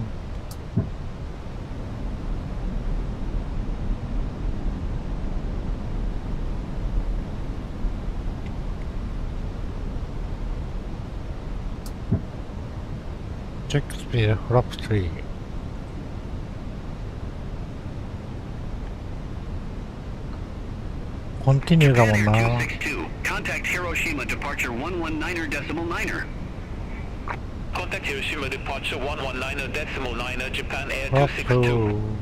チェックスピードフラップ3。コンティニューだもんな。Contact Hiroshima departure 119.9er. Contact Hiroshima departure 119.9, Japan Air フラッ 262. プ。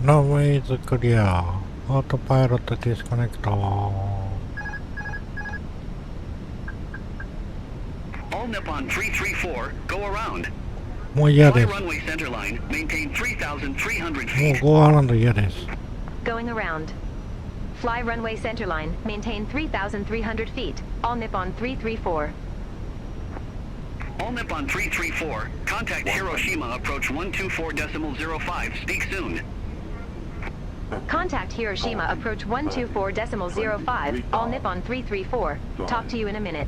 Runway is clear. Autopilot disconnect. All Nippon 334, go around. もう嫌 Fly です。 runway center line, maintain 3,300 もう feet. ゴーアランド嫌です。Going around. Fly runway centerline, maintain 3,300 feet. All Nippon 334. All Nippon 334, contact Hiroshima approach 124.05, speak soon. Contact Hiroshima approach 124.05. All Nippon 334. Talk to you in a minute.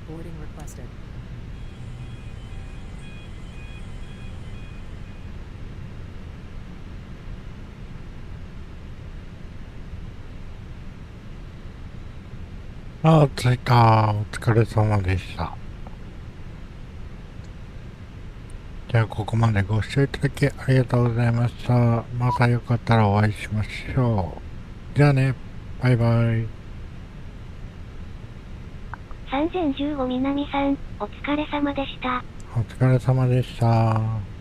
Boarding requested. 着いた。お疲れ様でした。じゃあ、ここまでご視聴いただきありがとうございました。またよかったらお会いしましょう。じゃあね、バイバイ。3015南さん、お疲れ様でした。お疲れ様でした。